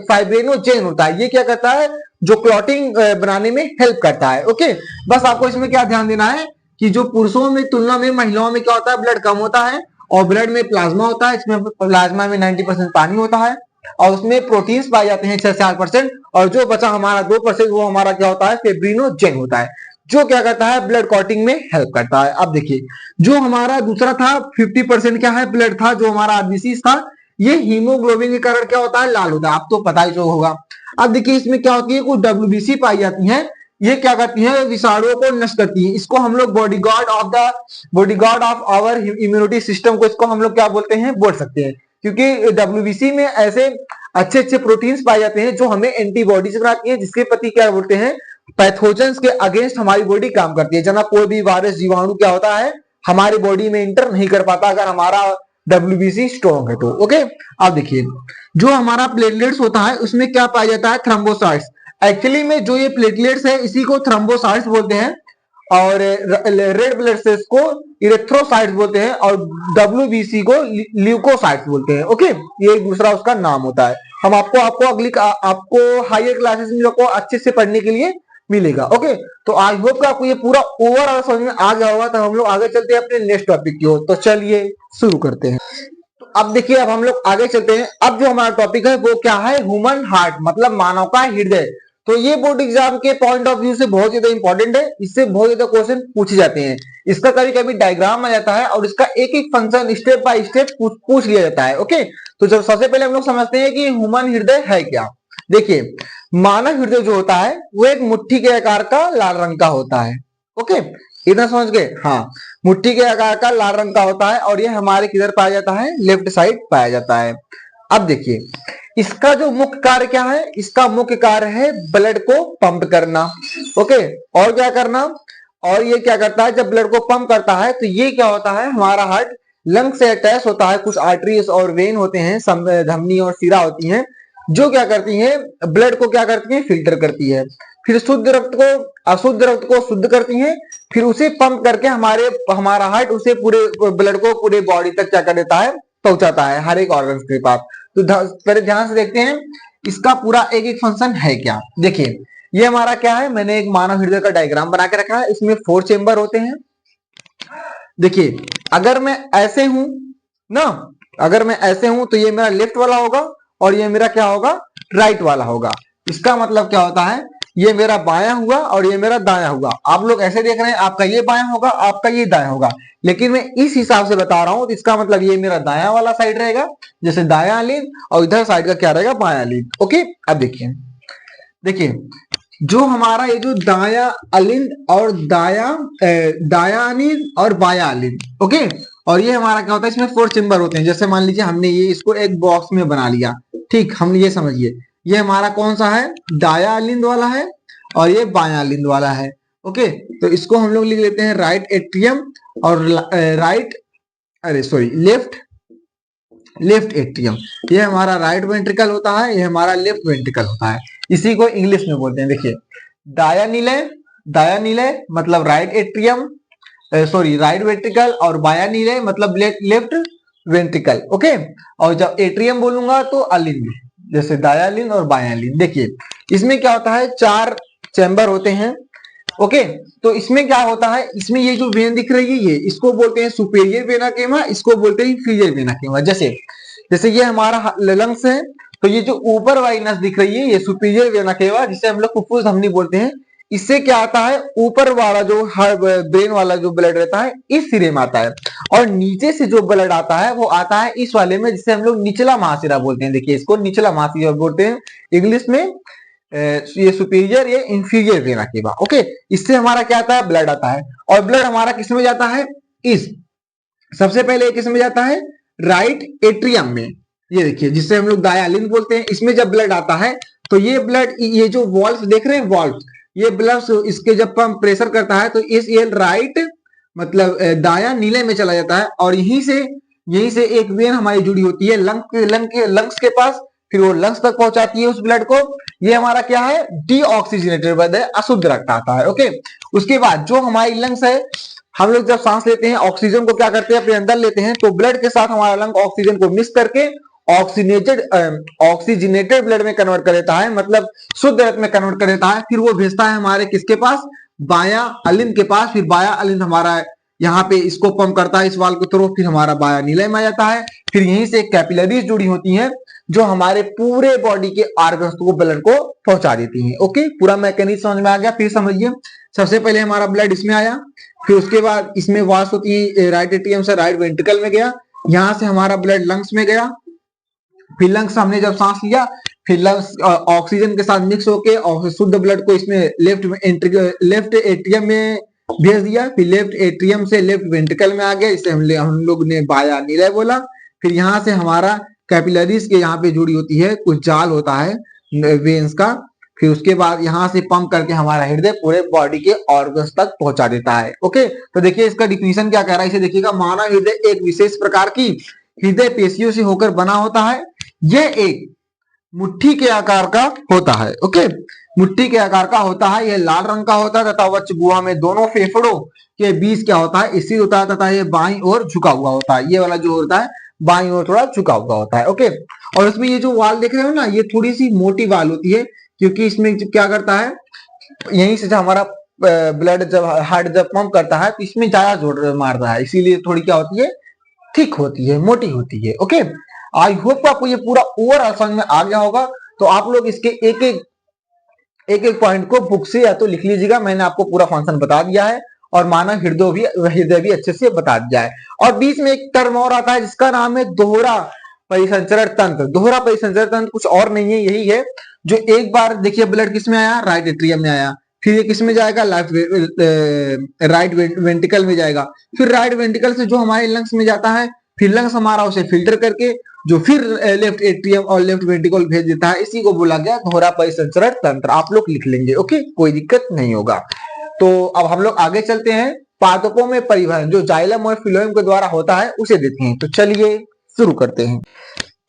फाइब्रिनोजेन होता है। ये क्या करता है, जो क्लॉटिंग बनाने में हेल्प करता है। ओके, बस आपको इसमें क्या ध्यान देना है कि जो पुरुषों में तुलना में महिलाओं में क्या होता है, ब्लड कम होता है और ब्लड में प्लाज्मा होता है। इसमें प्लाज्मा में 90% पानी होता है और उसमें प्रोटीन्स पाए जाते हैं 6 से 8%। और जो बचा हमारा 2% वो हमारा क्या होता है, फेब्रिनोजेन होता है, जो क्या करता है, ब्लड क्लॉटिंग में हेल्प करता है। अब देखिए जो हमारा दूसरा था 50% क्या है, ब्लड था, जो हमारा आरबीसी था, ये हीमोग्लोबिन के कारण क्या होता है, लाल होता है, आपको पता ही जो होगा। अब देखिए इसमें क्या होती है, कुछ डब्ल्यूबीसी पाई जाती है, ये क्या करती है, विषाणुओं को नष्ट करती है। इसको हम लोग bodyguard of our immunity system को इसको हम लोग क्या बोलते हैं, बोल सकते हैं। क्योंकि डब्ल्यूबीसी में ऐसे अच्छे अच्छे प्रोटीन्स पाए जाते हैं जो हमें एंटीबॉडीज बनाती है, जिसके प्रति क्या बोलते हैं, पैथोजेंस के अगेंस्ट हमारी बॉडी काम करती है। जनाब कोई भी वायरस जीवाणु क्या होता है, हमारी बॉडी में इंटर नहीं कर पाता अगर हमारा डब्ल्यूबीसी स्ट्रॉन्ग है तो। ओके, अब देखिए जो हमारा प्लेटलेट्स होता है उसमें क्या पाया जाता है, थ्रोम्बोसाइट्स। एक्चुअली में जो ये प्लेटलेट्स है इसी को थ्रोम्बोसाइट्स बोलते हैं और रेड ब्लड सेल्स को इरेथ्रोसाइट्स बोलते हैं और डब्ल्यूबीसी को ल्यूकोसाइट्स बोलते हैं। ओके, ये एक दूसरा उसका नाम होता है। हम आपको हायर क्लासेस में को अच्छे से पढ़ने के लिए मिलेगा। ओके, तो आई होप कि आपको ये पूरा ओवरऑल समझ में आ गया होगा। तो हम लोग आगे चलते हैं अपने नेक्स्ट टॉपिक की ओर। तो चलिए शुरू करते हैं। तो अब देखिए अब हम लोग आगे चलते हैं। अब जो हमारा टॉपिक है वो क्या है, ह्यूमन हार्ट, मतलब मानव का हृदय। तो ये बोर्ड एग्जाम के पॉइंट ऑफ व्यू से बहुत ज्यादा इंपॉर्टेंट है, इससे बहुत ज्यादा क्वेश्चन पूछे जाते हैं। इसका कभी कभी डायग्राम आ जाता है और इसका एक एक फंक्शन स्टेप बाय स्टेप पूछ लिया जाता है। ओके, तो जब सबसे पहले हम लोग समझते हैं कि ह्यूमन हृदय है क्या। देखिए मानव हृदय जो होता है वो एक मुट्ठी के आकार का लाल रंग का होता है। ओके, इतना समझ गए, हाँ, मुट्ठी के आकार का लाल रंग का होता है और ये हमारे किधर पाया जाता है, लेफ्ट साइड पाया जाता है। अब देखिए इसका जो मुख्य कार्य क्या है, इसका मुख्य कार्य है ब्लड को पंप करना। ओके, और क्या करना, और ये क्या करता है, जब ब्लड को पंप करता है तो ये क्या होता है, हमारा हार्ट लंग से अटैच होता है, कुछ आर्टरीज और वेन होते हैं, धमनी और सिरा होती हैं, जो क्या करती हैं, ब्लड को क्या करती हैं, फिल्टर करती है, फिर शुद्ध रक्त को अशुद्ध रक्त को शुद्ध करती हैं, फिर उसे पंप करके हमारा हार्ट उसे पूरे ब्लड को पूरे बॉडी तक क्या कर देता है, पहुंचाता है, हर एक ऑर्गन के पास। तो पहले ध्यान से देखते हैं इसका पूरा एक एक फंक्शन है क्या। देखिए ये हमारा क्या है, मैंने एक मानव हृदय का डायग्राम बना के रखा है, इसमें 4 चेंबर होते हैं। देखिए अगर मैं ऐसे हूं ना, अगर मैं ऐसे हूं तो ये मेरा लेफ्ट वाला होगा और ये मेरा क्या होगा, राइट वाला होगा। इसका मतलब क्या होता है, ये मेरा बायां हुआ और ये मेरा दायां हुआ। आप लोग ऐसे देख रहे हैं, आपका ये बायां होगा, आपका ये दायां होगा, लेकिन मैं इस हिसाब से बता रहा हूं, तो इसका मतलब ये मेरा दायां वाला साइड रहेगा, जैसे दायां अलिंद, और इधर साइड का क्या रहेगा, बायां अलिंद। ओके, अब देखिए जो हमारा ये जो दायां अलिंद और दायां अलिंद और बायां अलिंद, ओके, और ये हमारा क्या होता है, इसमें 4 चेंबर होते हैं। जैसे मान लीजिए हमने ये इसको एक बॉक्स में बना लिया, ठीक, हमने ये समझिए ये हमारा कौन सा है, दायां अलिंद वाला है और ये बायां अलिंद वाला है। ओके, तो इसको हम लोग लिख लेते हैं राइट एट्रियम और लेफ्ट एट्रियम। ये हमारा राइट वेंट्रिकल होता है, ये हमारा लेफ्ट वेंट्रिकल होता है। इसी को इंग्लिश में बोलते हैं, देखिए दायां निलय मतलब राइट एट्रियम, राइट वेंट्रिकल, और बायां निलय मतलब लेफ्ट वेंट्रिकल। ओके, और जब एट्रियम बोलूंगा तो अलिंद, जैसे दायां अलिंद और बायां अलिंद। देखिए इसमें क्या होता है, 4 चैम्बर होते हैं। ओके, तो इसमें क्या होता है, इसमें ये जो वेन दिख रही है ये, इसको बोलते हैं सुपेरियर वेना केवा, इसको बोलते हैं इंफीरियर वेना केवा। जैसे ये हमारा लंग्स है, तो ये जो ऊपर वाली नस दिख रही है ये सुपीरियर वेना केवा, जिसे हम लोग फुफ्फुस धमनी बोलते हैं, इससे क्या आता है, ऊपर वाला जो ब्रेन वाला जो ब्लड रहता है इस सिरे में आता है, और नीचे से जो ब्लड आता है वो आता है इस वाले में, जिसे हम लोग निचला महाशिरा बोलते हैं। देखिए इसको निचला महाशिरा बोलते हैं इंग्लिश में, ये सुपीरियर, ये इंफीरियर वेना केवा। ओके, इससे हमारा क्या आता है, ब्लड आता है। और ब्लड हमारा किस में जाता है, इस सबसे पहले किस में जाता है, राइट एट्रियम में। ये देखिए जिससे हम लोग डायलिन बोलते हैं, इसमें जब ब्लड आता है तो ये ब्लड, ये जो वॉल्व देख रहे हैं, वॉल्व, ये ब्लड इसके जब हम प्रेशर करता है तो इस ये राइट मतलब दाया नीले में चला जाता है, और यहीं से एक वेन हमारी जुड़ी होती है लंग्स के पास, फिर वो लंग्स तक पहुंचाती है उस ब्लड को। ये हमारा क्या है, डीऑक्सीजनेटेड ब्लड है, अशुद्ध रक्त आता है। ओके, उसके बाद जो हमारी लंग्स है, हम लोग जब सांस लेते हैं ऑक्सीजन को क्या करते हैं, अपने अंदर लेते हैं, तो ब्लड के साथ हमारा लंग ऑक्सीजन को मिक्स करके ऑक्सीजनेटेड ब्लड में कन्वर्ट कर देता है, मतलब शुद्ध रक्त में कन्वर्ट कर देता है। फिर वो भेजता है हमारे किसके पास, बाया अलिंद के पास। फिर बाया अलिंद हमारा यहाँ पे इसको पंप करता है इस वाल्व के थ्रू, फिर हमारा बाया नीले में आ जाता है। फिर यहीं से कैपिलरीज जुड़ी होती हैं जो हमारे पूरे बॉडी के ऑर्गन्स को ब्लड को पहुंचा देती हैं। ओके, पूरा मैकेनिज्म समझ में आ गया। फिर समझिए, सबसे पहले हमारा ब्लड इसमें आया, फिर उसके बाद इसमें वाश होती है, राइट एट्रियम से राइट वेंट्रिकल में गया, यहां से हमारा ब्लड लंग्स में गया, फिर लंग्स हमने जब सांस लिया, फिर लंग्स ऑक्सीजन के साथ मिक्स होके और शुद्ध ब्लड को इसमें लेफ्ट एट्रियम में भेज दिया, फिर लेफ्ट एट्रियम से लेफ्ट वेंट्रिकल में आ गया, इसे हम लोग ने बाया नीले बोला। फिर यहाँ से हमारा कैपिलरीज के यहाँ पे जुड़ी होती है, कुछ जाल होता है वेन्स का, फिर उसके बाद यहाँ से पंप करके हमारा हृदय पूरे बॉडी के ऑर्गन्स तक पहुंचा देता है। ओके, तो देखिए इसका डिफिनीशन क्या कह रहा है, इसे देखिएगा, मानव हृदय एक विशेष प्रकार की हृदय पेशियों से होकर बना होता है। यह एक मुट्ठी के आकार का होता है। ओके, मुट्ठी के आकार का होता है, यह लाल रंग का होता है तथा वक्ष गुहा में दोनों फेफड़ों के बीच क्या होता है, स्थित होता है तथा यह बाईं ओर झुका हुआ होता है। ये वाला जो होता है बाईं ओर थोड़ा झुका हुआ होता है। ओके, और इसमें ये जो वाल देख रहे हो ना, ये थोड़ी सी मोटी वाल होती है, क्योंकि इसमें क्या करता है, यहीं से जब हमारा ब्लड जब हार्ट जब पंप करता है तो इसमें ज्यादा जोर मारता है, इसीलिए थोड़ी क्या होती है, थिक होती है, मोटी होती है। ओके, आई होप आपको ये पूरा ओवरऑल समझ में आ गया होगा। तो आप लोग इसके एक एक पॉइंट को बुक से या तो लिख लीजिएगा, मैंने आपको पूरा फंक्शन बता दिया है, और मानव हृदय भी अच्छे से बता दिया है। और बीच में एक टर्म और आता है जिसका नाम है दोहरा परिसंचरण तंत्र। दोहरा परिसंचरण तंत्र कुछ और नहीं है, यही है जो एक बार देखिए ब्लड किस में आया, राइट एट्रियम में आया, फिर ये किस में जाएगा, राइट वेंट्रिकल में जाएगा, फिर राइट वेंट्रिकल से जो हमारे लंग्स में जाता है, फिर लंग्स हमारा उसे फिल्टर करके जो फिर लेफ्ट एट्रियम और लेफ्ट वेंट्रिकल भेज देता है, इसी को बोला गया दोहरा परिसंचरण तंत्र। आप लोग लिख लेंगे। ओके, कोई दिक्कत नहीं होगा। तो अब हम लोग आगे चलते हैं, पादपों में परिवहन जो जाइलम और फिलोएम के द्वारा होता है उसे देखते हैं। तो चलिए शुरू करते हैं।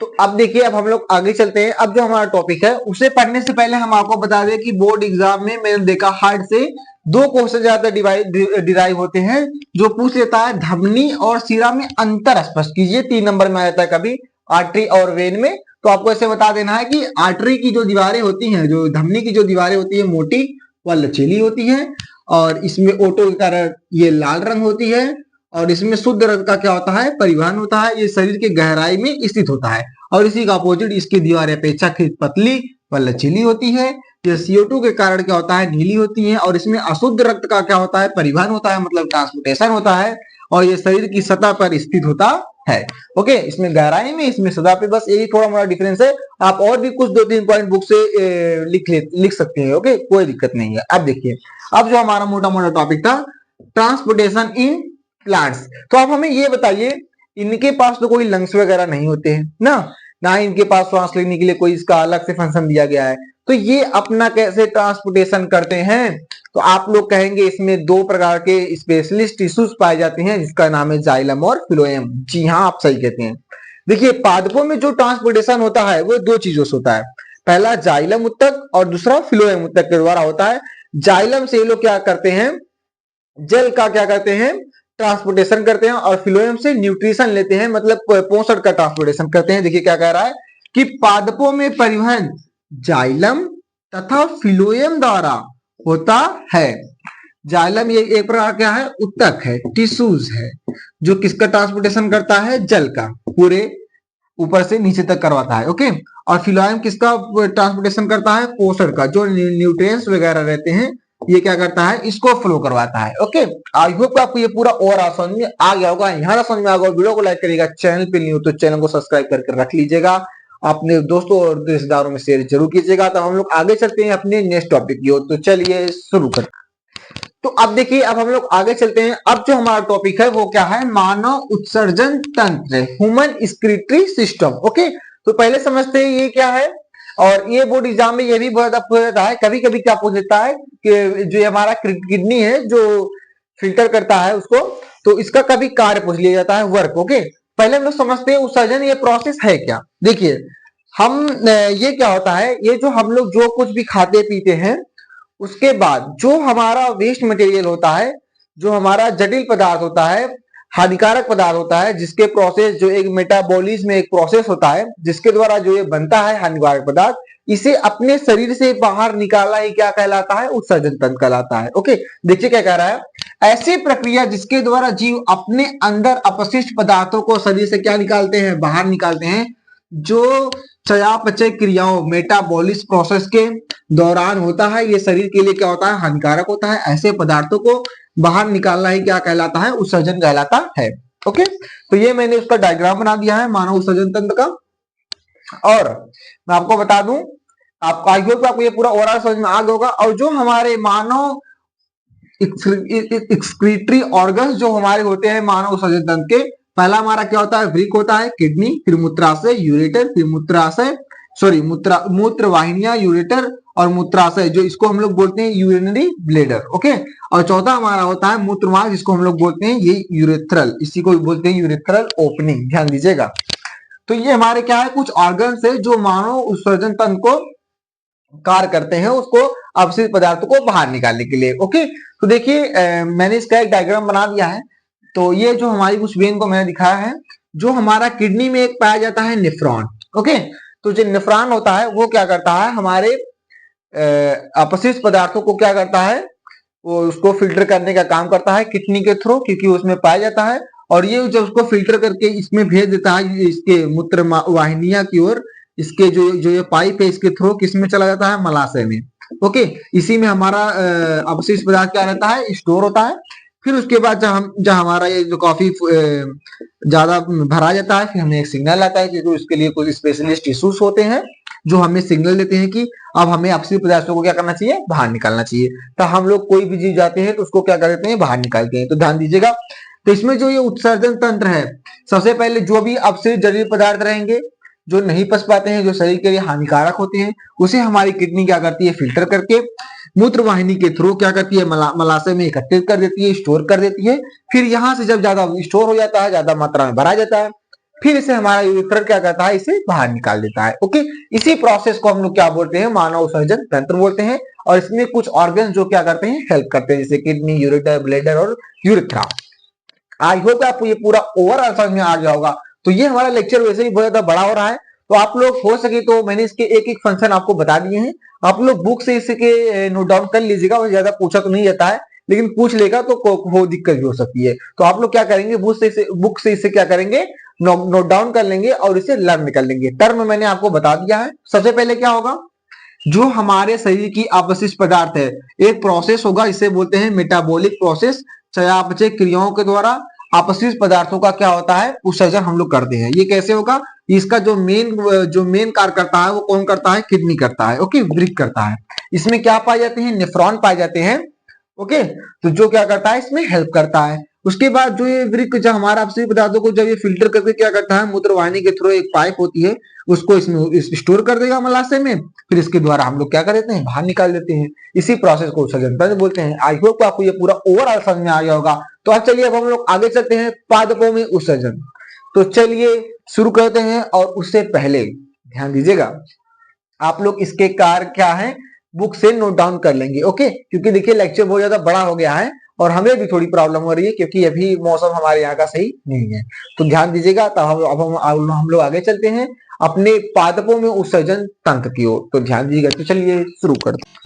तो अब देखिए, अब हम लोग आगे चलते हैं। अब जो हमारा टॉपिक है उसे पढ़ने से पहले हम आपको बता दें कि बोर्ड एग्जाम में मैंने देखा हार्ट से 2 क्वेश्चन ज्यादा डिराइव होते हैं, जो पूछ लेता है धमनी और शिरा में अंतर स्पष्ट कीजिए। 3 नंबर में आ जाता है कभी आर्टरी और वेन में। तो आपको ऐसे बता देना है कि आर्टरी की जो दीवारें होती हैं, जो धमनी की जो दीवारें होती है, मोटी व लचीली होती है, और इसमें ओटो के कारण ये लाल रंग होती है, और इसमें शुद्ध रक्त का क्या होता है, परिवहन होता है। ये शरीर के गहराई में स्थित होता है, और इसी का अपोजिट इसकी दीवारें अपेक्षाकृत पतली व लचीली होती है। ये CO2 के कारण क्या होता है, नीली होती है, और इसमें अशुद्ध रक्त का क्या होता है, परिवहन होता है, मतलब ट्रांसपोर्टेशन होता है, और ये शरीर की सतह पर स्थित होता है। ओके, इसमें गहराई में, इसमें सतह पे, बस यही थोड़ा मोड़ा डिफरेंस है। आप और भी कुछ 2-3 पॉइंट बुक से लिख सकते हैं। ओके, कोई दिक्कत नहीं है। अब देखिए, अब जो हमारा मोटा मोटा टॉपिक था, ट्रांसपोर्टेशन इन प्लांट्स। तो आप हमें ये बताइए, इनके पास तो कोई लंग्स वगैरह नहीं होते हैं ना इनके पास सांस लेने के लिए कोई इसका अलग से फंक्शन दिया गया है, तो ये अपना कैसे ट्रांसपोर्टेशन करते हैं? तो आप लोग कहेंगे इसमें 2 प्रकार के स्पेशलिस्ट टिश्यूज पाए जाते हैं, जिसका नाम है जाइलम और फिलोएम। जी हाँ, आप सही कहते हैं। देखिए, पादपों में जो ट्रांसपोर्टेशन होता है वो 2 चीजों से होता है। पहला जाइलम उत्तक और दूसरा फिलोएम उत्तक के द्वारा होता है। जाइलम से ये लोग क्या करते हैं, जल का क्या करते हैं, ट्रांसपोर्टेशन करते हैं, और फिलोएम से न्यूट्रिशन लेते हैं, मतलब पोषण का ट्रांसपोर्टेशन करते हैं। देखिए क्या कह रहा है कि पादपों में परिवहन जाइलम तथा फिलोएम द्वारा होता है। जाइलम ये एक प्रकार क्या है, उत्तक है, टिश्यूज है, जो किसका ट्रांसपोर्टेशन करता है, जल का, पूरे ऊपर से नीचे तक करवाता है। ओके, और फिलोएम किसका ट्रांसपोर्टेशन करता है, पोषण का, जो न्यूट्रिएंट्स वगैरह रहते हैं ये क्या करता है, इसको फ्लो करवाता है। ओके, आई होप आपको ये पूरा ओवरऑल समझ में आ गया होगा। यहाँ समझ में आ गया, वीडियो को लाइक करिएगा, चैनल पे नहीं हो तो चैनल को सब्सक्राइब करके रख लीजिएगा, अपने दोस्तों और रिश्तेदारों में शेयर जरूर कीजिएगा। तो हम लोग आगे चलते हैं अपने नेक्स्ट टॉपिक की ओर, तो चलिए शुरू करते हैं। तो अब देखिए, अब हम लोग आगे चलते हैं। अब जो हमारा टॉपिक है वो क्या है, मानव उत्सर्जन तंत्र, ह्यूमन एक्सक्रीटरी सिस्टम। ओके, तो पहले समझते हैं ये क्या है। और ये बोर्ड एग्जाम में ये भी बहुत पूछ देता है, कभी कभी क्या पूछ देता है कि जो हमारा किडनी है जो फिल्टर करता है उसको, तो इसका कभी कार्य पूछ लिया जाता है, वर्क। ओके, पहले हम लोग समझते हैं उत्सर्जन ये प्रोसेस है क्या। देखिए, हम ये क्या होता है, ये जो हम लोग जो कुछ भी खाते पीते हैं उसके बाद जो हमारा वेस्ट मटेरियल होता है, जो हमारा जटिल पदार्थ होता है, हानिकारक पदार्थ होता है, जिसके प्रोसेस जो एक मेटाबॉलिज्म में एक प्रोसेस होता है जिसके द्वारा जो ये बनता है हानिकारक पदार्थ, इसे अपने शरीर से बाहर निकालना ही क्या कहलाता है, उत्सर्जन तंत्र कहलाता है। ओके, देखिए क्या कह रहा है, ऐसी प्रक्रिया जिसके द्वारा जीव अपने अंदर अपशिष्ट पदार्थों को शरीर से क्या निकालते हैं, बाहर निकालते हैं, जो चयापचय क्रियाओं मेटाबॉलिक प्रोसेस के दौरान होता है, ये शरीर के लिए क्या होता है, हानिकारक होता है। ऐसे पदार्थों को बाहर निकालना ही क्या कहलाता है, उत्सर्जन कहलाता है। ओके, तो ये मैंने उसका डायग्राम बना दिया है मानव उत्सर्जन तंत्र का। और मैं आपको बता दूं, आपको आई होप आपको ये पूरा ओवरऑल समझ में आ गया होगा। और जो हमारे मानव एक्सक्रीटरी ऑर्गन्स जो हमारे होते हैं मानव उत्सर्जन तंत्र के, पहला हमारा क्या होता है, वृक्क होता है, किडनी, फिर मूत्राशय, यूरेटर, फिर मूत्राशय मूत्र वाहिनियां, यूरेटर और मूत्राशय, जो इसको हम लोग बोलते हैं यूरिनरी ब्लेडर। ओके, और चौथा हमारा होता है मूत्रमार्ग, जिसको हम लोग बोलते हैं ये यूरेथ्रल, इसी को बोलते हैं यूरेथ्रल ओपनिंग, ध्यान दीजिएगा। तो ये हमारे क्या है, कुछ ऑर्गन्स है जो मानव उत्सर्जन तंत्र को कार्य करते हैं, उसको अपशिष्ट पदार्थों को बाहर निकालने के लिए। ओके, तो देखिए मैंने इसका एक डायग्राम बना दिया है। तो ये जो हमारी कुछ वेन को मैंने दिखाया है, जो हमारा किडनी में एक पाया जाता है नेफ्रॉन। ओके, तो जो नेफ्रॉन होता है वो क्या करता है, हमारे अपशिष्ट पदार्थों को क्या करता है, वो उसको फिल्टर करने का काम करता है किडनी के थ्रू, क्योंकि उसमें पाया जाता है। और ये जब उसको फिल्टर करके इसमें भेज देता है इसके मूत्र वाहिनियां की ओर, इसके जो ये पाइप है इसके थ्रू किसमें चला जाता है, मलाशय में। ओके, इसी में हमारा अपशिष्ट पदार्थ क्या रहता है, स्टोर होता है। फिर उसके बाद जब हमारा ये जो कॉफी ज्यादा भरा जाता है, फिर हमें एक सिग्नल आता है, क्योंकि उसके लिए कुछ स्पेशलिस्ट टिश्यूज होते हैं जो हमें सिग्नल देते हैं कि अब हमें अपशिष्ट पदार्थों को क्या करना चाहिए, बाहर निकालना चाहिए। तो हम लोग कोई भी चीज जाते हैं तो उसको क्या करते हैं, बाहर निकालते हैं। तो ध्यान दीजिएगा, तो इसमें जो ये उत्सर्जन तंत्र है, सबसे पहले जो भी अपशिष्ट जलीय पदार्थ रहेंगे जो नहीं पच पाते हैं, जो शरीर के लिए हानिकारक होते हैं, उसे हमारी किडनी क्या करती है, फिल्टर करके मूत्र वाहिनी के थ्रू क्या करती है, मलाशय में एकत्रित कर देती है, स्टोर कर देती है। फिर यहाँ से जब ज्यादा स्टोर हो जाता है, ज्यादा मात्रा में भरा जाता है, फिर इसे हमारा यूरेथ्रल क्या करता है, इसे बाहर निकाल देता है। ओके, इसी प्रोसेस को हम लोग क्या बोलते हैं, मानव उत्सर्जन तंत्र बोलते हैं। और इसमें कुछ ऑर्गन जो क्या करते हैं, हेल्प करते हैं, जैसे किडनी, यूरेटर, ब्लेडर और यूरेथ्रा। आई होप आपको ये पूरा ओवरऑल समझ में आ गया होगा। तो ये हमारा लेक्चर वैसे ही बहुत ज्यादा बड़ा हो रहा है, तो आप लोग हो सके तो मैंने इसके एक एक फंक्शन आपको बता दिए हैं, आप लोग बुक से इसके नोट डाउन कर लीजिएगा। वो ज्यादा पूछा तो नहीं जाता है, लेकिन पूछ लेगा तो वो दिक्कत भी हो सकती है। तो आप लोग क्या करेंगे, बुक से इसे क्या करेंगे, नोट डाउन कर लेंगे और इसे लर्न कर लेंगे। टर्म मैंने आपको बता दिया है। सबसे पहले क्या होगा, जो हमारे शरीर की अपशिष्ट पदार्थ है, एक प्रोसेस होगा, इसे बोलते हैं मेटाबॉलिक प्रोसेस। चयापचय क्रियाओं के द्वारा अपशिष्ट पदार्थों का क्या होता है, उत्सर्जन हम लोग करते हैं। ये कैसे होगा, इसका जो मेन कार्य करता है वो कौन करता है, किडनी करता है। ओके, वृक्क करता है। इसमें क्या पाए जाते हैं, नेफ्रॉन पाए जाते हैं। ओके, तो जो क्या करता है, इसमें हेल्प करता है। उसके बाद जो ये वृक्क जो हमारा अपशिष्ट पदार्थों को जब ये फिल्टर करके क्या करता है, मूत्र वाहिनी के थ्रू एक पाइप होती है, उसको इसमें स्टोर कर देगा मलाशय में, फिर इसके द्वारा हम लोग क्या कर देते हैं, बाहर निकाल देते हैं। इसी प्रोसेस को उत्सर्जन तंत्र बोलते हैं। आई होप आपको ये पूरा ओवरऑल समझ में आ गया होगा। तो अब चलिए, अब हम लोग आगे चलते हैं पादपों में उत्सर्जन। तो चलिए शुरू करते हैं। और उससे पहले ध्यान दीजिएगा, आप लोग इसके कार्य क्या है, बुक से नोट डाउन कर लेंगे। ओके, क्योंकि देखिए लेक्चर बहुत ज्यादा बड़ा हो गया है और हमें भी थोड़ी प्रॉब्लम हो रही है, क्योंकि अभी मौसम हमारे यहाँ का सही नहीं है। तो ध्यान दीजिएगा। तो हम लोग आगे चलते हैं अपने पादपों में उत्सर्जन तंत्र की ओर। तो ध्यान दीजिएगा। तो चलिए शुरू करते हैं।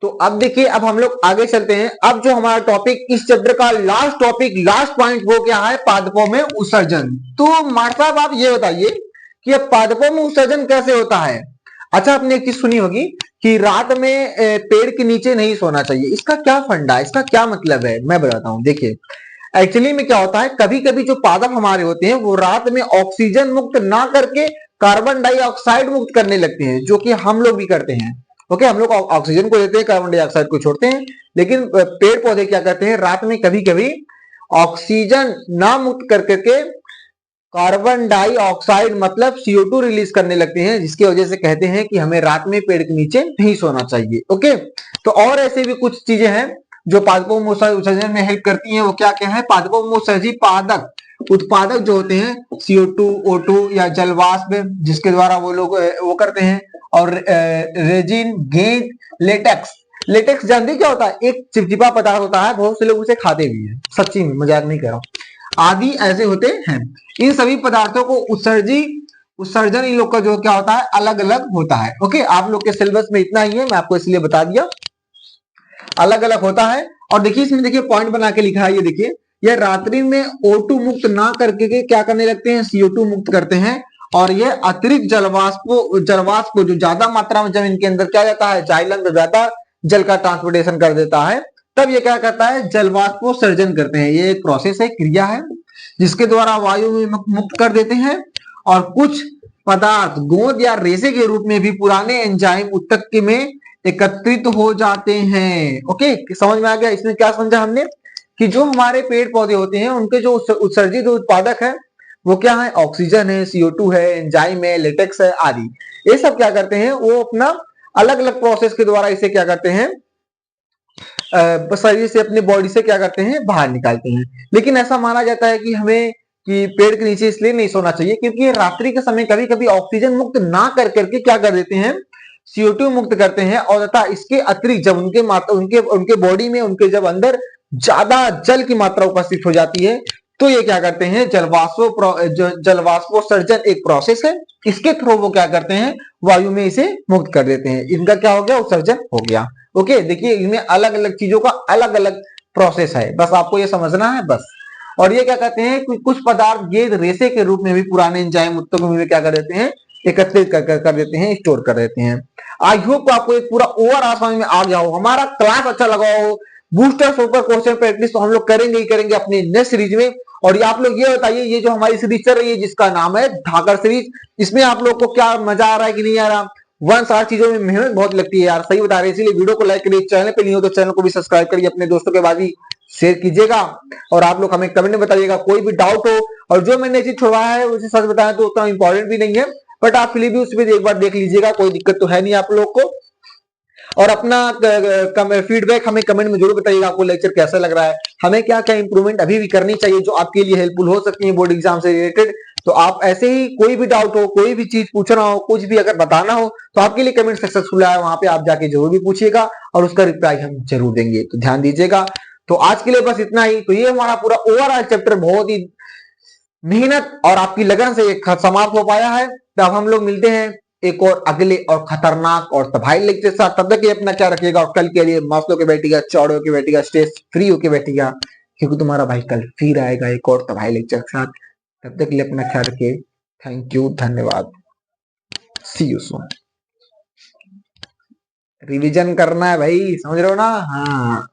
तो अब देखिए, अब हम लोग आगे चलते हैं। अब जो हमारा टॉपिक, इस चैप्टर का लास्ट टॉपिक, लास्ट पॉइंट वो क्या है, पादपों में उत्सर्जन। तो मार्ट साहब आप ये बताइए कि अब पादपों में उत्सर्जन कैसे होता है। अच्छा, आपने एक चीज सुनी होगी कि रात में पेड़ के नीचे नहीं सोना चाहिए। इसका क्या फंडा है, इसका क्या मतलब है, मैं बताता हूँ। देखिए एक्चुअली में क्या होता है, कभी कभी जो पादप हमारे होते हैं वो रात में ऑक्सीजन मुक्त ना करके कार्बन डाइऑक्साइड मुक्त करने लगते हैं, जो कि हम लोग भी करते हैं। ओके, हम लोग ऑक्सीजन को देते हैं, कार्बन डाइऑक्साइड को छोड़ते हैं, लेकिन पेड़ पौधे क्या करते हैं, रात में कभी कभी ऑक्सीजन ना मुक्त कर करके कार्बन डाइऑक्साइड मतलब CO2 रिलीज करने लगते हैं, जिसकी वजह से कहते हैं कि हमें रात में पेड़ के नीचे नहीं सोना चाहिए। ओके, तो और ऐसे भी कुछ चीजें हैं जो पादपों में उत्सर्जन में हेल्प करती हैं। वो क्या क्या है, पादपों में उत्सर्जी पादक उत्पादक जो होते हैं CO2, O2 या जलवाष्प, जिसके द्वारा वो लोग वो करते हैं। और रेजिन, गेंद, लेटेक्स। लेटेक्स जानते क्या होता है, एक चिपचिपा पदार्थ होता है, बहुत से लोग उसे खाते भी हैं, सच्ची में, मजाक नहीं कर रहा हूं, आदि ऐसे होते हैं। इन सभी पदार्थों को उत्सर्जन इन लोग का जो क्या होता है अलग अलग होता है। ओके, आप लोग के सिलेबस में इतना ही है, मैं आपको इसलिए बता दिया, अलग अलग होता है। और देखिए इसमें देखिए पॉइंट बना के लिखा है, ये देखिए, ये रात्रि में O2 मुक्त ना करके के क्या करने लगते हैं, CO2 मुक्त करते हैं। और ये अतिरिक्त जलवाष्प को जो ज्यादा मात्रा में जब इनके अंदर क्या जाता है, जाइलम ज्यादा जल का ट्रांसपोर्टेशन कर देता है, तब ये क्या करता है, जलवाष्प को सर्जन करते हैं। ये एक प्रोसेस है, क्रिया है, जिसके द्वारा वायु में मुक्त कर देते हैं। और कुछ पदार्थ गोंद या रेसे के रूप में भी पुराने एंजाइम उत्तक में एकत्रित हो जाते हैं। ओके, समझ में आ गया। इसमें क्या समझा हमने, कि जो हमारे पेड़ पौधे होते हैं उनके जो उत्सर्जित उत्पादक है वो क्या है, ऑक्सीजन है, CO2 है, एंजाइम है, लेटेक्स है आदि। ये सब क्या करते हैं, वो अपना अलग अलग प्रोसेस के द्वारा इसे क्या करते हैं, शरीर से, अपने बॉडी से क्या करते हैं, बाहर निकालते हैं। लेकिन ऐसा माना जाता है कि हमें कि पेड़ के नीचे इसलिए नहीं सोना चाहिए क्योंकि रात्रि के समय कभी कभी ऑक्सीजन मुक्त ना कर करके क्या कर देते हैं, CO2 मुक्त करते हैं। और तथा इसके अतिरिक्त जब उनके बॉडी में, उनके जब अंदर ज्यादा जल की मात्रा उपस्थित हो जाती है, तो ये क्या करते हैं, जलवाष्पोत्सर्जन एक प्रोसेस है, इसके थ्रू वो क्या करते हैं, वायु में इसे मुक्त कर देते हैं। इनका क्या हो गया, उत्सर्जन हो गया। ओके, देखिए इनमें अलग अलग चीजों का अलग अलग प्रोसेस है, बस आपको ये समझना है बस। और ये क्या कहते हैं, कुछ पदार्थ गेंद रेसे के रूप में भी पुराने एंजाइम उत्तकों में क्या कर देते हैं, एकत्रित कर देते हैं, स्टोर कर देते हैं। आई होप आपको एक पूरा ओवरऑल समझ में आ गया हो, हमारा क्लास अच्छा लगा हो। बूस्टर सुपर क्वेश्चन प्रैक्टिस तो हम लोग करेंगे ही करेंगे अपने नेक्स्ट सीरीज में। और ये आप लोग ये बताइए, ये जो हमारी सीरीज चल रही है जिसका नाम है धाकड़ सीरीज, इसमें आप लोग को क्या मजा आ रहा है कि नहीं आ रहा। 1 चीजों में मेहनत बहुत लगती है यार, सही बता रहे हैं, इसीलिए वीडियो को लाइक करिए, चैनल पे नहीं हो तो चैनल को भी सब्सक्राइब करिए, अपने दोस्तों के बाद ही शेयर कीजिएगा। और आप लोग हमें कमेंट में बताइएगा कोई भी डाउट हो। और जो मैंने चीज छुड़वाया है उसे सच बताया तो उतना इंपॉर्टेंट भी नहीं है, बट आप फिर भी उसमें एक बार देख लीजिएगा, कोई दिक्कत तो है नहीं आप लोग को। और अपना फीडबैक हमें कमेंट में जरूर बताइएगा, आपको लेक्चर कैसा लग रहा है, हमें क्या क्या इंप्रूवमेंट अभी भी करनी चाहिए जो आपके लिए हेल्पफुल हो सकती है बोर्ड एग्जाम से रिलेटेड। तो आप ऐसे ही कोई भी डाउट हो, कोई भी चीज पूछना हो, कुछ भी अगर बताना हो तो आपके लिए कमेंट सक्सेसफुल है, वहां पे आप जाके जरूर भी पूछिएगा और उसका रिप्लाई हम जरूर देंगे, तो ध्यान दीजिएगा। तो आज के लिए बस इतना ही। तो ये हमारा पूरा ओवरऑल चैप्टर बहुत ही मेहनत और आपकी लगन से समाप्त हो पाया है। तब हम लोग मिलते हैं एक और अगले और खतरनाक और तबाही लेक्चर के साथ। तब तक ये अपना क्या रखिएगा, और कल के लिए मस्त होके बैठिएगा, चौड़े होके बैठिएगा, स्ट्रेस फ्री होके बैठिएगा, क्योंकि तुम्हारा भाई कल फिर आएगा एक और तबाही लेक्चर के साथ। तब तक के लिए अपना ख्याल रखिए। थैंक यू, धन्यवाद, सी यू सून। रिवीजन करना है भाई, समझ रहे हो ना। हाँ।